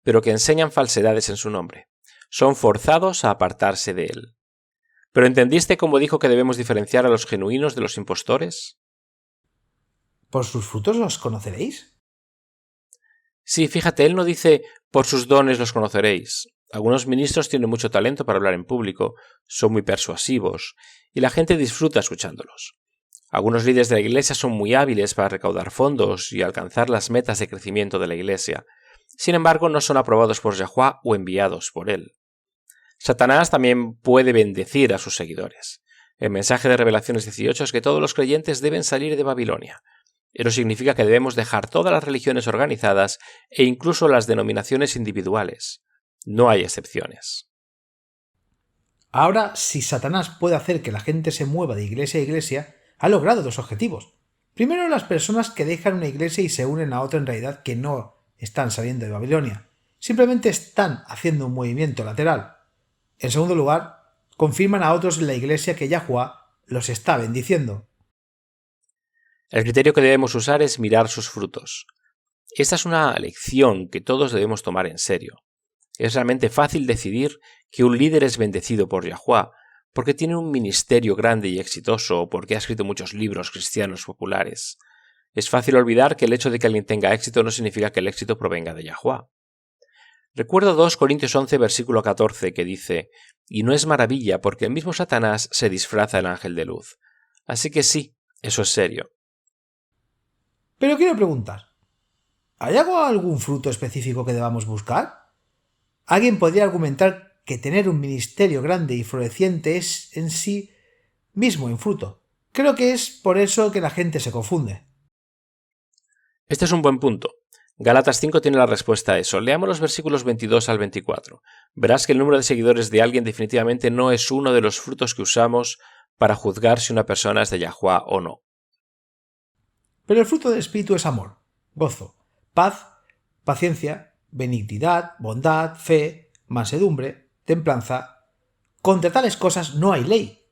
pero que enseñan falsedades en su nombre. Son forzados a apartarse de él. ¿Pero entendiste cómo dijo que debemos diferenciar a los genuinos de los impostores? ¿Por sus frutos los conoceréis? Sí, fíjate, él no dice, por sus dones los conoceréis. Algunos ministros tienen mucho talento para hablar en público, son muy persuasivos, y la gente disfruta escuchándolos. Algunos líderes de la iglesia son muy hábiles para recaudar fondos y alcanzar las metas de crecimiento de la iglesia. Sin embargo, no son aprobados por Yahuwah o enviados por él. Satanás también puede bendecir a sus seguidores. El mensaje de Revelaciones 18 es que todos los creyentes deben salir de Babilonia. Eso significa que debemos dejar todas las religiones organizadas e incluso las denominaciones individuales. No hay excepciones. Ahora, si Satanás puede hacer que la gente se mueva de iglesia a iglesia, ha logrado dos objetivos. Primero, las personas que dejan una iglesia y se unen a otra en realidad que no están saliendo de Babilonia. Simplemente están haciendo un movimiento lateral. En segundo lugar, confirman a otros en la iglesia que Yahuwah los está bendiciendo. El criterio que debemos usar es mirar sus frutos. Esta es una lección que todos debemos tomar en serio. Es realmente fácil decidir que un líder es bendecido por Yahuwah porque tiene un ministerio grande y exitoso o porque ha escrito muchos libros cristianos populares. Es fácil olvidar que el hecho de que alguien tenga éxito no significa que el éxito provenga de Yahuwah. Recuerdo 2 Corintios 11, versículo 14, que dice, «Y no es maravilla porque el mismo Satanás se disfraza en ángel de luz». Así que sí, eso es serio. Pero quiero preguntar, ¿hay algún fruto específico que debamos buscar? Alguien podría argumentar que tener un ministerio grande y floreciente es en sí mismo un fruto. Creo que es por eso que la gente se confunde. Este es un buen punto. Gálatas 5 tiene la respuesta a eso. Leamos los versículos 22 al 24. Verás que el número de seguidores de alguien definitivamente no es uno de los frutos que usamos para juzgar si una persona es de Yahuwah o no. Pero el fruto del Espíritu es amor, gozo, paz, paciencia, benignidad, bondad, fe, mansedumbre, templanza. Contra tales cosas no hay ley.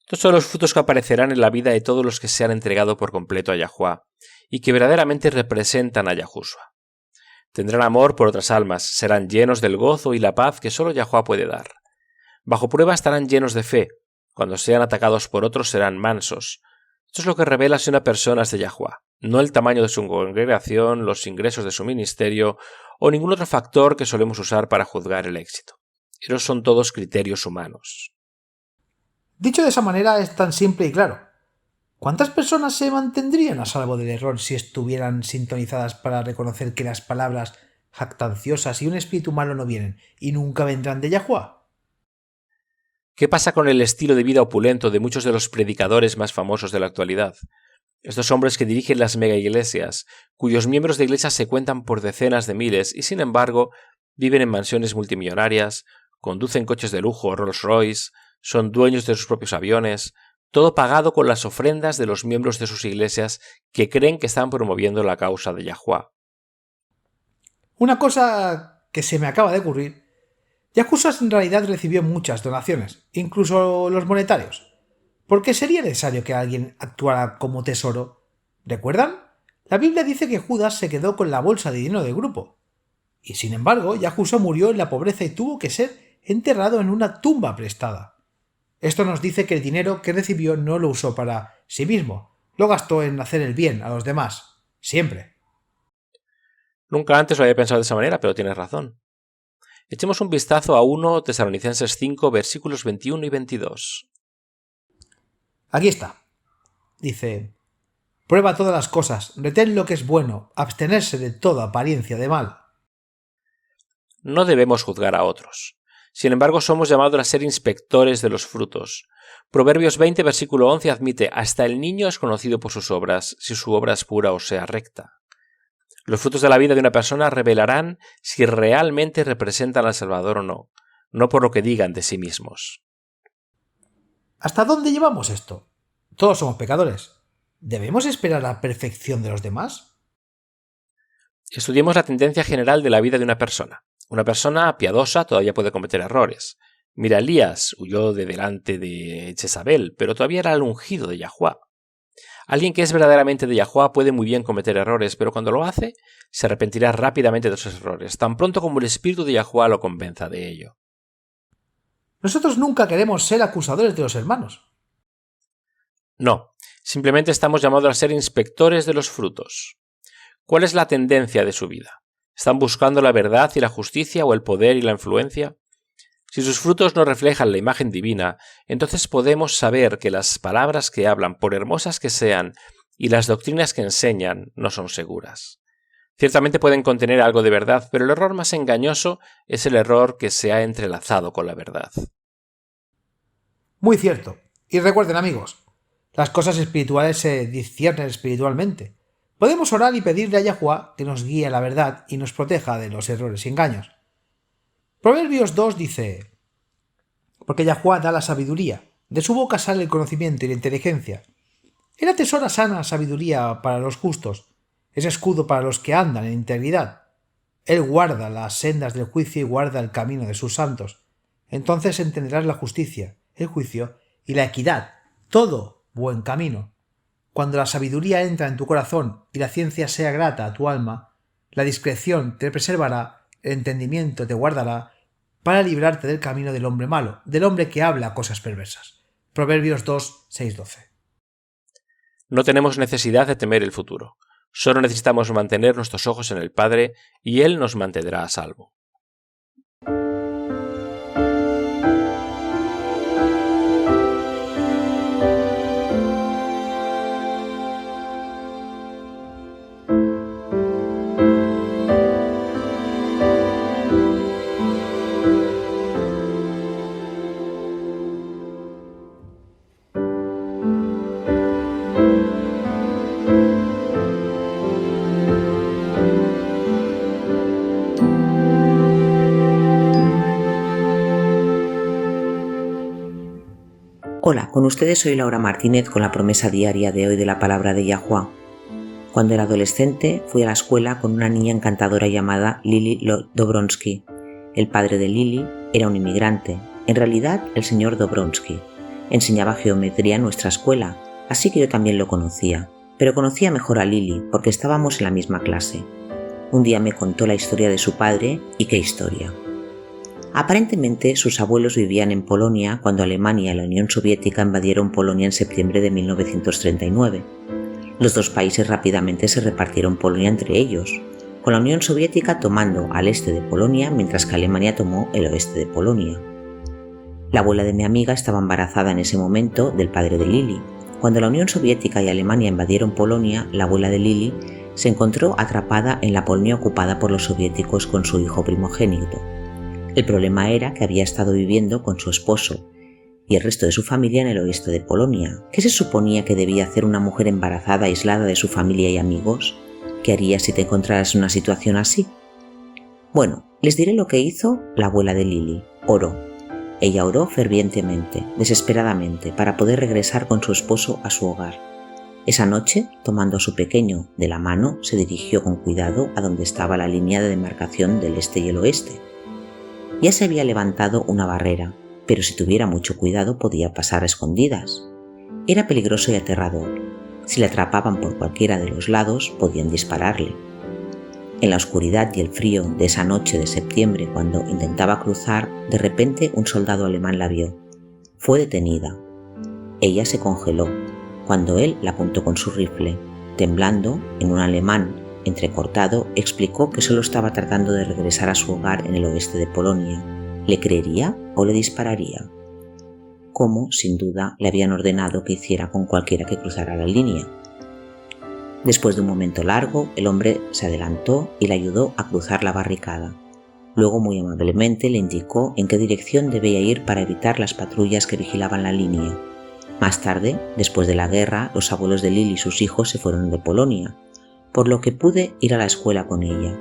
Estos son los frutos que aparecerán en la vida de todos los que se han entregado por completo a Yahuwah y que verdaderamente representan a Yahushua. Tendrán amor por otras almas, serán llenos del gozo y la paz que solo Yahuwah puede dar. Bajo prueba estarán llenos de fe. Cuando sean atacados por otros serán mansos. Esto es lo que revela si una persona es de Yahuwah. no el tamaño de su congregación, los ingresos de su ministerio o ningún otro factor que solemos usar para juzgar el éxito. Esos son todos criterios humanos. Dicho de esa manera es tan simple y claro. ¿Cuántas personas se mantendrían a salvo del error si estuvieran sintonizadas para reconocer que las palabras jactanciosas y un espíritu malo no vienen y nunca vendrán de Yahuwah? ¿Qué pasa con el estilo de vida opulento de muchos de los predicadores más famosos de la actualidad? Estos hombres que dirigen las megaiglesias, cuyos miembros de iglesias se cuentan por decenas de miles y sin embargo viven en mansiones multimillonarias, conducen coches de lujo Rolls Royce, son dueños de sus propios aviones, todo pagado con las ofrendas de los miembros de sus iglesias que creen que están promoviendo la causa de Yahuwah. Una cosa que se me acaba de ocurrir. Yahushua en realidad recibió muchas donaciones, incluso los monetarios. ¿Por qué sería necesario que alguien actuara como tesoro? ¿Recuerdan? La Biblia dice que Judas se quedó con la bolsa de dinero del grupo. Y sin embargo, Yahushua murió en la pobreza y tuvo que ser enterrado en una tumba prestada. Esto nos dice que el dinero que recibió no lo usó para sí mismo, lo gastó en hacer el bien a los demás, siempre. Nunca antes lo había pensado de esa manera, pero tienes razón. Echemos un vistazo a 1 Tesalonicenses 5, versículos 21 y 22. Aquí está. Dice: prueba todas las cosas, retén lo que es bueno, abstenerse de toda apariencia de mal. No debemos juzgar a otros. Sin embargo, somos llamados a ser inspectores de los frutos. Proverbios 20, versículo 11 admite: hasta el niño es conocido por sus obras, si su obra es pura o sea recta. Los frutos de la vida de una persona revelarán si realmente representan al Salvador o no, no por lo que digan de sí mismos. ¿Hasta dónde llevamos esto? Todos somos pecadores. ¿Debemos esperar la perfección de los demás? Estudiemos la tendencia general de la vida de una persona. Una persona piadosa todavía puede cometer errores. Mira, Elías huyó de delante de Jezabel, pero todavía era el ungido de Yahuwah. Alguien que es verdaderamente de Yahuwah puede muy bien cometer errores, pero cuando lo hace, se arrepentirá rápidamente de esos errores, tan pronto como el espíritu de Yahuwah lo convenza de ello. Nosotros nunca queremos ser acusadores de los hermanos. No, simplemente estamos llamados a ser inspectores de los frutos. ¿Cuál es la tendencia de su vida? ¿Están buscando la verdad y la justicia o el poder y la influencia? Si sus frutos no reflejan la imagen divina, entonces podemos saber que las palabras que hablan, por hermosas que sean, y las doctrinas que enseñan, no son seguras. Ciertamente pueden contener algo de verdad, pero el error más engañoso es el error que se ha entrelazado con la verdad. Muy cierto. Y recuerden, amigos, las cosas espirituales se disciernen espiritualmente. Podemos orar y pedirle a Yahuwah que nos guíe a la verdad y nos proteja de los errores y engaños. Proverbios 2 dice: porque Yahuwah da la sabiduría, de su boca sale el conocimiento y la inteligencia. Él atesora sana sabiduría para los justos, es escudo para los que andan en integridad. Él guarda las sendas del juicio y guarda el camino de sus santos. Entonces entenderás la justicia, el juicio y la equidad, todo buen camino. Cuando la sabiduría entra en tu corazón y la ciencia sea grata a tu alma, la discreción te preservará, el entendimiento te guardará, para librarte del camino del hombre malo, del hombre que habla cosas perversas. Proverbios 2, 6, 12. No tenemos necesidad de temer el futuro. Solo necesitamos mantener nuestros ojos en el Padre y Él nos mantendrá a salvo. Hola, con ustedes soy Laura Martínez con la promesa diaria de hoy de la palabra de Yahuwah. Cuando era adolescente fui a la escuela con una niña encantadora llamada Lili Dobronsky. El padre de Lili era un inmigrante, en realidad el señor Dobronsky. Enseñaba geometría en nuestra escuela, así que yo también lo conocía, pero conocía mejor a Lili porque estábamos en la misma clase. Un día me contó la historia de su padre, y qué historia. Aparentemente, sus abuelos vivían en Polonia cuando Alemania y la Unión Soviética invadieron Polonia en septiembre de 1939. Los dos países rápidamente se repartieron Polonia entre ellos, con la Unión Soviética tomando al este de Polonia mientras que Alemania tomó el oeste de Polonia. La abuela de mi amiga estaba embarazada en ese momento del padre de Lili. Cuando la Unión Soviética y Alemania invadieron Polonia, la abuela de Lili se encontró atrapada en la Polonia ocupada por los soviéticos con su hijo primogénito. El problema era que había estado viviendo con su esposo y el resto de su familia en el oeste de Polonia. ¿Qué se suponía que debía hacer una mujer embarazada aislada de su familia y amigos? ¿Qué harías si te encontraras en una situación así? Bueno, les diré lo que hizo la abuela de Lili. Oró. Ella oró fervientemente, desesperadamente, para poder regresar con su esposo a su hogar. Esa noche, tomando a su pequeño de la mano, se dirigió con cuidado a donde estaba la línea de demarcación del este y el oeste. Ya se había levantado una barrera, pero si tuviera mucho cuidado podía pasar a escondidas. Era peligroso y aterrador. Si le atrapaban por cualquiera de los lados, podían dispararle. En la oscuridad y el frío de esa noche de septiembre, cuando intentaba cruzar, de repente un soldado alemán la vio. Fue detenida. Ella se congeló cuando él la apuntó con su rifle. Temblando, en un alemán entrecortado, explicó que solo estaba tratando de regresar a su hogar en el oeste de Polonia. ¿Le creería o le dispararía? Como, sin duda, le habían ordenado que hiciera con cualquiera que cruzara la línea. Después de un momento largo, el hombre se adelantó y le ayudó a cruzar la barricada. Luego, muy amablemente, le indicó en qué dirección debía ir para evitar las patrullas que vigilaban la línea. Más tarde, después de la guerra, los abuelos de Lili y sus hijos se fueron de Polonia, por lo que pude ir a la escuela con ella.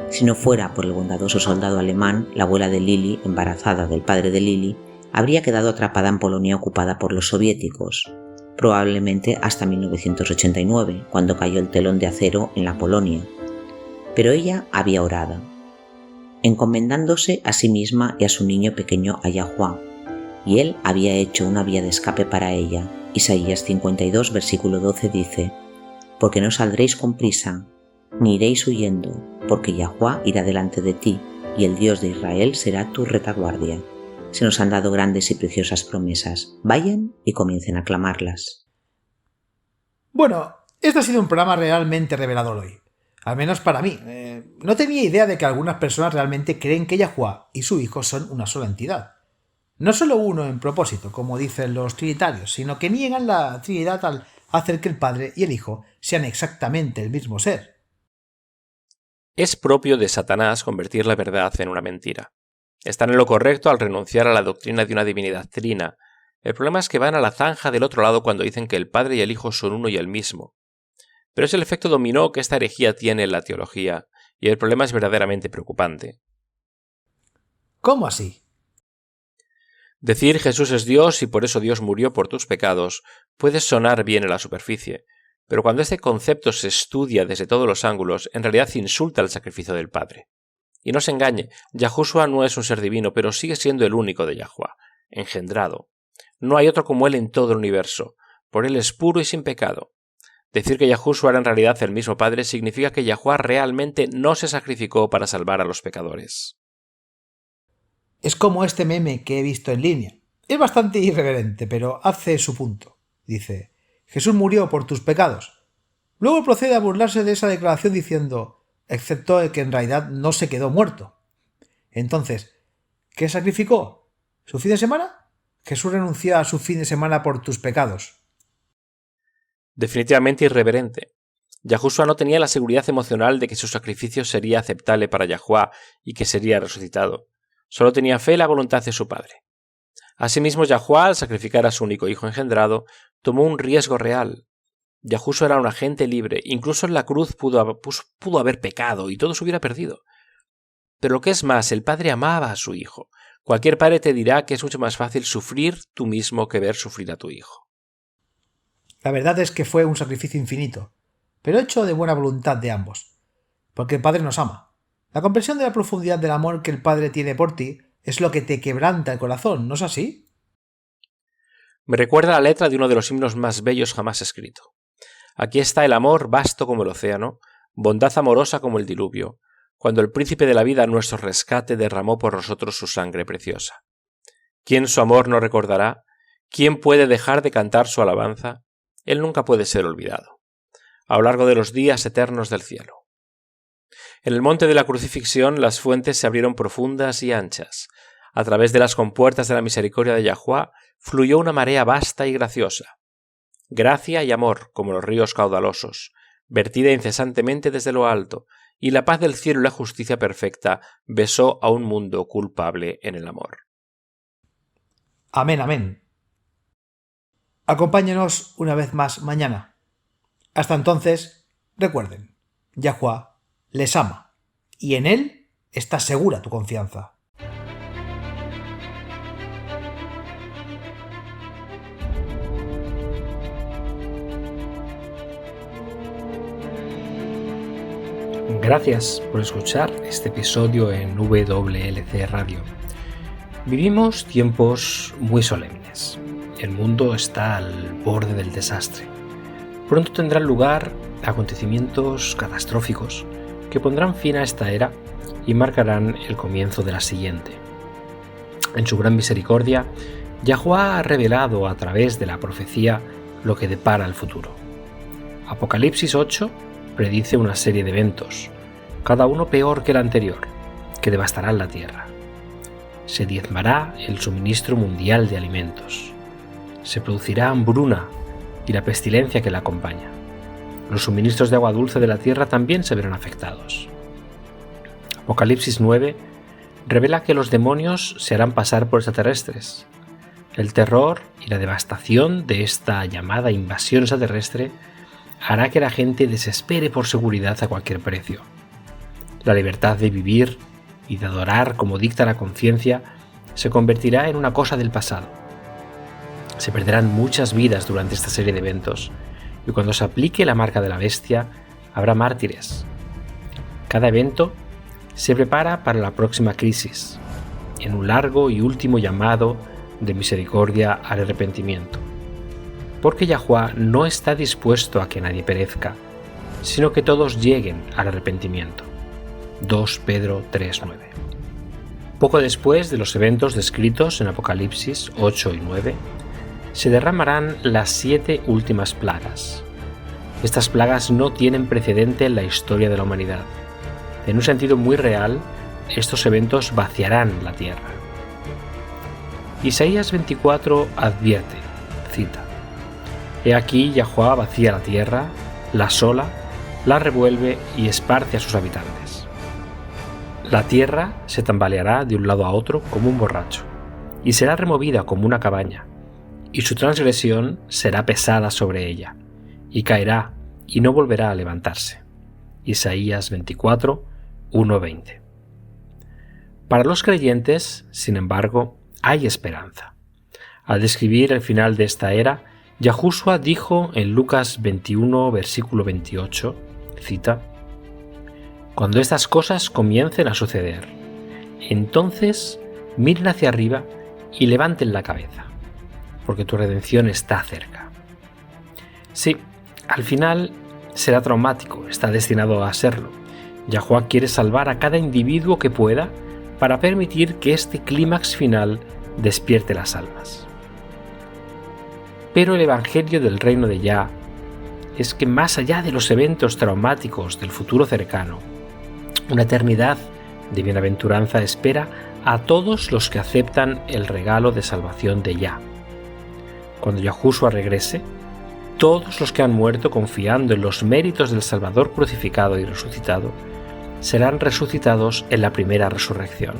Si no fuera por el bondadoso soldado alemán, la abuela de Lili, embarazada del padre de Lili, habría quedado atrapada en Polonia ocupada por los soviéticos, probablemente hasta 1989, cuando cayó el telón de acero en la Polonia. Pero ella había orado, encomendándose a sí misma y a su niño pequeño a Yahuwah, y él había hecho una vía de escape para ella. Isaías 52, versículo 12 dice: «Porque no saldréis con prisa, ni iréis huyendo, porque Yahuwah irá delante de ti, y el Dios de Israel será tu retaguardia». Se nos han dado grandes y preciosas promesas. Vayan y comiencen a clamarlas. Bueno, este ha sido un programa realmente revelador hoy. Al menos para mí. No tenía idea de que algunas personas realmente creen que Yahuwah y su hijo son una sola entidad. No solo uno en propósito, como dicen los trinitarios, sino que niegan la Trinidad al hacer que el Padre y el Hijo sean exactamente el mismo ser. Es propio de Satanás convertir la verdad en una mentira. Están en lo correcto al renunciar a la doctrina de una divinidad trina. El problema es que van a la zanja del otro lado cuando dicen que el Padre y el Hijo son uno y el mismo. Pero es el efecto dominó que esta herejía tiene en la teología, y el problema es verdaderamente preocupante. ¿Cómo así? Decir Jesús es Dios y por eso Dios murió por tus pecados puede sonar bien en la superficie, pero cuando este concepto se estudia desde todos los ángulos, en realidad insulta el sacrificio del Padre. Y no se engañe, Yahushua no es un ser divino, pero sigue siendo el único de Yahuwah, engendrado. No hay otro como él en todo el universo, por él es puro y sin pecado. Decir que Yahushua era en realidad el mismo Padre significa que Yahuwah realmente no se sacrificó para salvar a los pecadores. Es como este meme que he visto en línea. Es bastante irreverente, pero hace su punto. Dice: Jesús murió por tus pecados. Luego procede a burlarse de esa declaración diciendo: excepto el que en realidad no se quedó muerto. Entonces, ¿qué sacrificó? ¿Su fin de semana? Jesús renunció a su fin de semana por tus pecados. Definitivamente irreverente. Yahushua no tenía la seguridad emocional de que su sacrificio sería aceptable para Yahuwah y que sería resucitado. Solo tenía fe en la voluntad de su Padre. Asimismo, Yahuwah, al sacrificar a su único hijo engendrado, tomó un riesgo real. Yahushua era un agente libre, incluso en la cruz pudo haber pecado y todo se hubiera perdido. Pero lo que es más, el Padre amaba a su Hijo. Cualquier padre te dirá que es mucho más fácil sufrir tú mismo que ver sufrir a tu hijo. La verdad es que fue un sacrificio infinito, pero hecho de buena voluntad de ambos, porque el Padre nos ama. La comprensión de la profundidad del amor que el Padre tiene por ti es lo que te quebranta el corazón, ¿no es así? Me recuerda la letra de uno de los himnos más bellos jamás escrito. Aquí está el amor vasto como el océano, bondad amorosa como el diluvio, cuando el príncipe de la vida, nuestro rescate, derramó por nosotros su sangre preciosa. ¿Quién su amor no recordará? ¿Quién puede dejar de cantar su alabanza? Él nunca puede ser olvidado. a lo largo de los días eternos del cielo. En el monte de la crucifixión las fuentes se abrieron profundas y anchas. A través de las compuertas de la misericordia de Yahuwah fluyó una marea vasta y graciosa. Gracia y amor, como los ríos caudalosos, vertida incesantemente desde lo alto, y la paz del cielo y la justicia perfecta besó a un mundo culpable en el amor. Amén, amén. Acompáñenos una vez más mañana. Hasta entonces, recuerden, Yahuwah les ama, y en él está segura tu confianza. Gracias por escuchar este episodio en WLC Radio. Vivimos tiempos muy solemnes. El mundo está al borde del desastre. Pronto tendrán lugar acontecimientos catastróficos que pondrán fin a esta era y marcarán el comienzo de la siguiente. En su gran misericordia, Yahuwah ha revelado a través de la profecía lo que depara el futuro. Apocalipsis 8 predice una serie de eventos, cada uno peor que el anterior, que devastarán la tierra. Se diezmará el suministro mundial de alimentos. Se producirá hambruna y la pestilencia que la acompaña. Los suministros de agua dulce de la tierra también se verán afectados. Apocalipsis 9 revela que los demonios se harán pasar por extraterrestres. El terror y la devastación de esta llamada invasión extraterrestre hará que la gente desespere por seguridad a cualquier precio. La libertad de vivir y de adorar como dicta la conciencia se convertirá en una cosa del pasado. Se perderán muchas vidas durante esta serie de eventos, y cuando se aplique la marca de la bestia, habrá mártires. Cada evento se prepara para la próxima crisis, en un largo y último llamado de misericordia al arrepentimiento. Porque Yahuwah no está dispuesto a que nadie perezca, sino que todos lleguen al arrepentimiento. 2 Pedro 3:9. Poco después de los eventos descritos en Apocalipsis 8 y 9, se derramarán las 7 últimas plagas. Estas plagas no tienen precedente en la historia de la humanidad. En un sentido muy real, estos eventos vaciarán la tierra. Isaías 24 advierte, cita: He aquí Yahuwah vacía la tierra, la asola, la revuelve y esparce a sus habitantes. La tierra se tambaleará de un lado a otro como un borracho, y será removida como una cabaña, y su transgresión será pesada sobre ella, y caerá, y no volverá a levantarse. Isaías 24, 1-20. Para los creyentes, sin embargo, hay esperanza. Al describir el final de esta era, Yahushua dijo en Lucas 21, versículo 28, cita: Cuando estas cosas comiencen a suceder, entonces miren hacia arriba y levanten la cabeza, porque tu redención está cerca. Sí, al final será traumático, está destinado a serlo. Yahuwah quiere salvar a cada individuo que pueda para permitir que este clímax final despierte las almas. Pero el evangelio del reino de Yah es que más allá de los eventos traumáticos del futuro cercano, una eternidad de bienaventuranza espera a todos los que aceptan el regalo de salvación de Yah. Cuando Yahushua regrese, todos los que han muerto confiando en los méritos del Salvador crucificado y resucitado serán resucitados en la primera resurrección.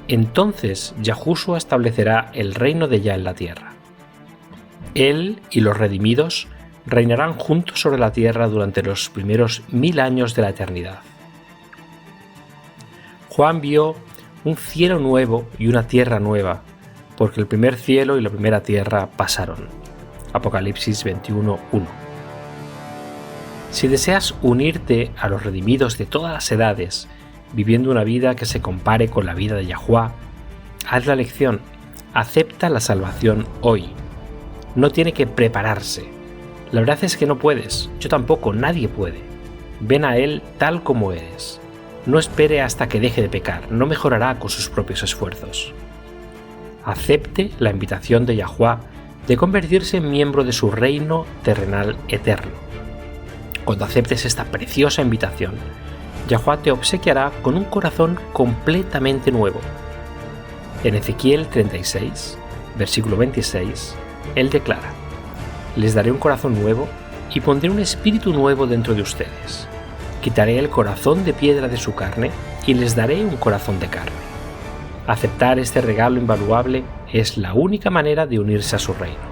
Entonces Yahushua establecerá el reino de Yah en la tierra. Él y los redimidos reinarán juntos sobre la tierra durante los primeros 1000 años de la eternidad. Juan vio un cielo nuevo y una tierra nueva, porque el primer cielo y la primera tierra pasaron. Apocalipsis 21:1. Si deseas unirte a los redimidos de todas las edades, viviendo una vida que se compare con la vida de Yahuwah, haz la elección, acepta la salvación hoy. No tiene que prepararse. La verdad es que no puedes, yo tampoco, nadie puede. Ven a Él tal como eres. No espere hasta que deje de pecar, no mejorará con sus propios esfuerzos. Acepte la invitación de Yahuwah de convertirse en miembro de su reino terrenal eterno. Cuando aceptes esta preciosa invitación, Yahuwah te obsequiará con un corazón completamente nuevo. En Ezequiel 36, versículo 26, Él declara: les daré un corazón nuevo y pondré un espíritu nuevo dentro de ustedes. Quitaré el corazón de piedra de su carne y les daré un corazón de carne. Aceptar este regalo invaluable es la única manera de unirse a su reino.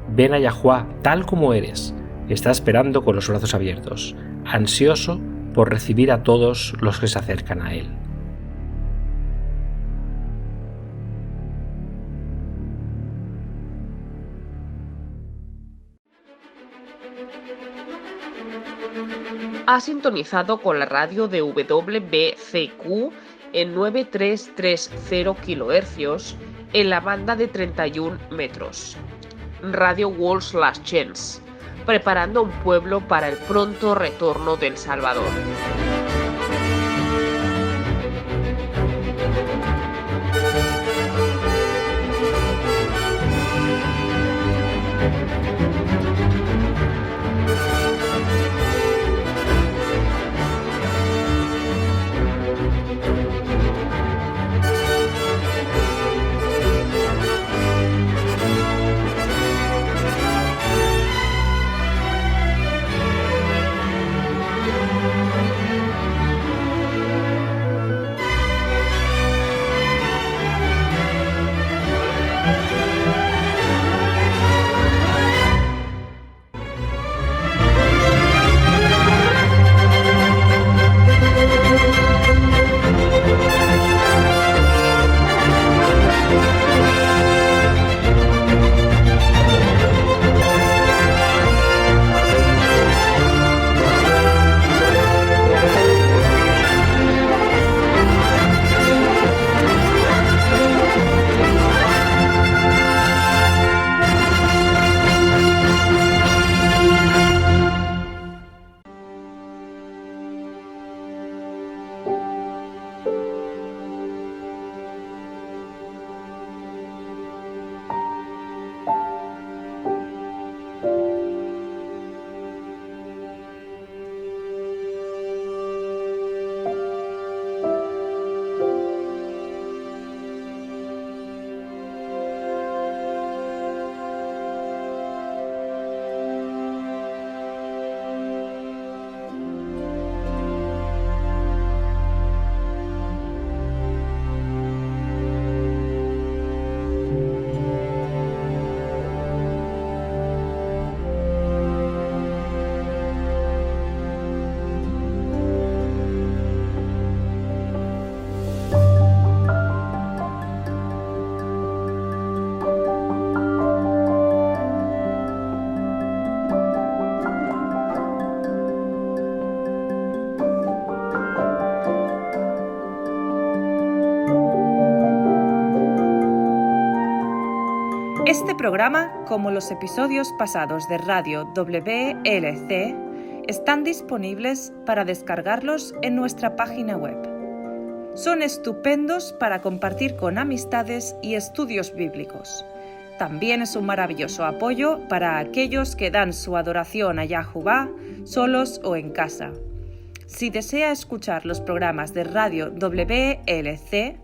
Ven a Yahuwah tal como eres. Está esperando con los brazos abiertos, ansioso por recibir a todos los que se acercan a Él. Ha sintonizado con la radio de WBCQ en 9330 kHz en la banda de 31 metros. Radio World's Last Chance, preparando un pueblo para el pronto retorno del Salvador. Este programa, como los episodios pasados de Radio WLC, están disponibles para descargarlos en nuestra página web. Son estupendos para compartir con amistades y estudios bíblicos. También es un maravilloso apoyo para aquellos que dan su adoración a Yahuwah solos o en casa. Si desea escuchar los programas de Radio WLC,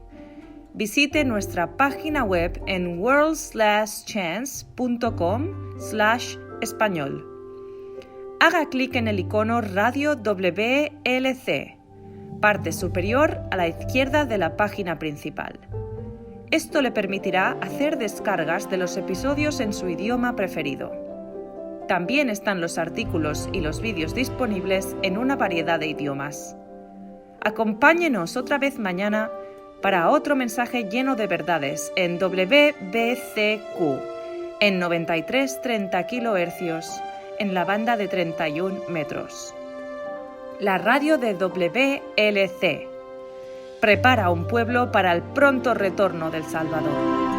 visite nuestra página web en worldslastchance.com/español. Haga clic en el icono Radio WLC, parte superior a la izquierda de la página principal. Esto le permitirá hacer descargas de los episodios en su idioma preferido. También están los artículos y los vídeos disponibles en una variedad de idiomas. Acompáñenos otra vez mañana para otro mensaje lleno de verdades en WBCQ, en 9330 kHz, en la banda de 31 metros. La radio de WLC prepara un pueblo para el pronto retorno del Salvador.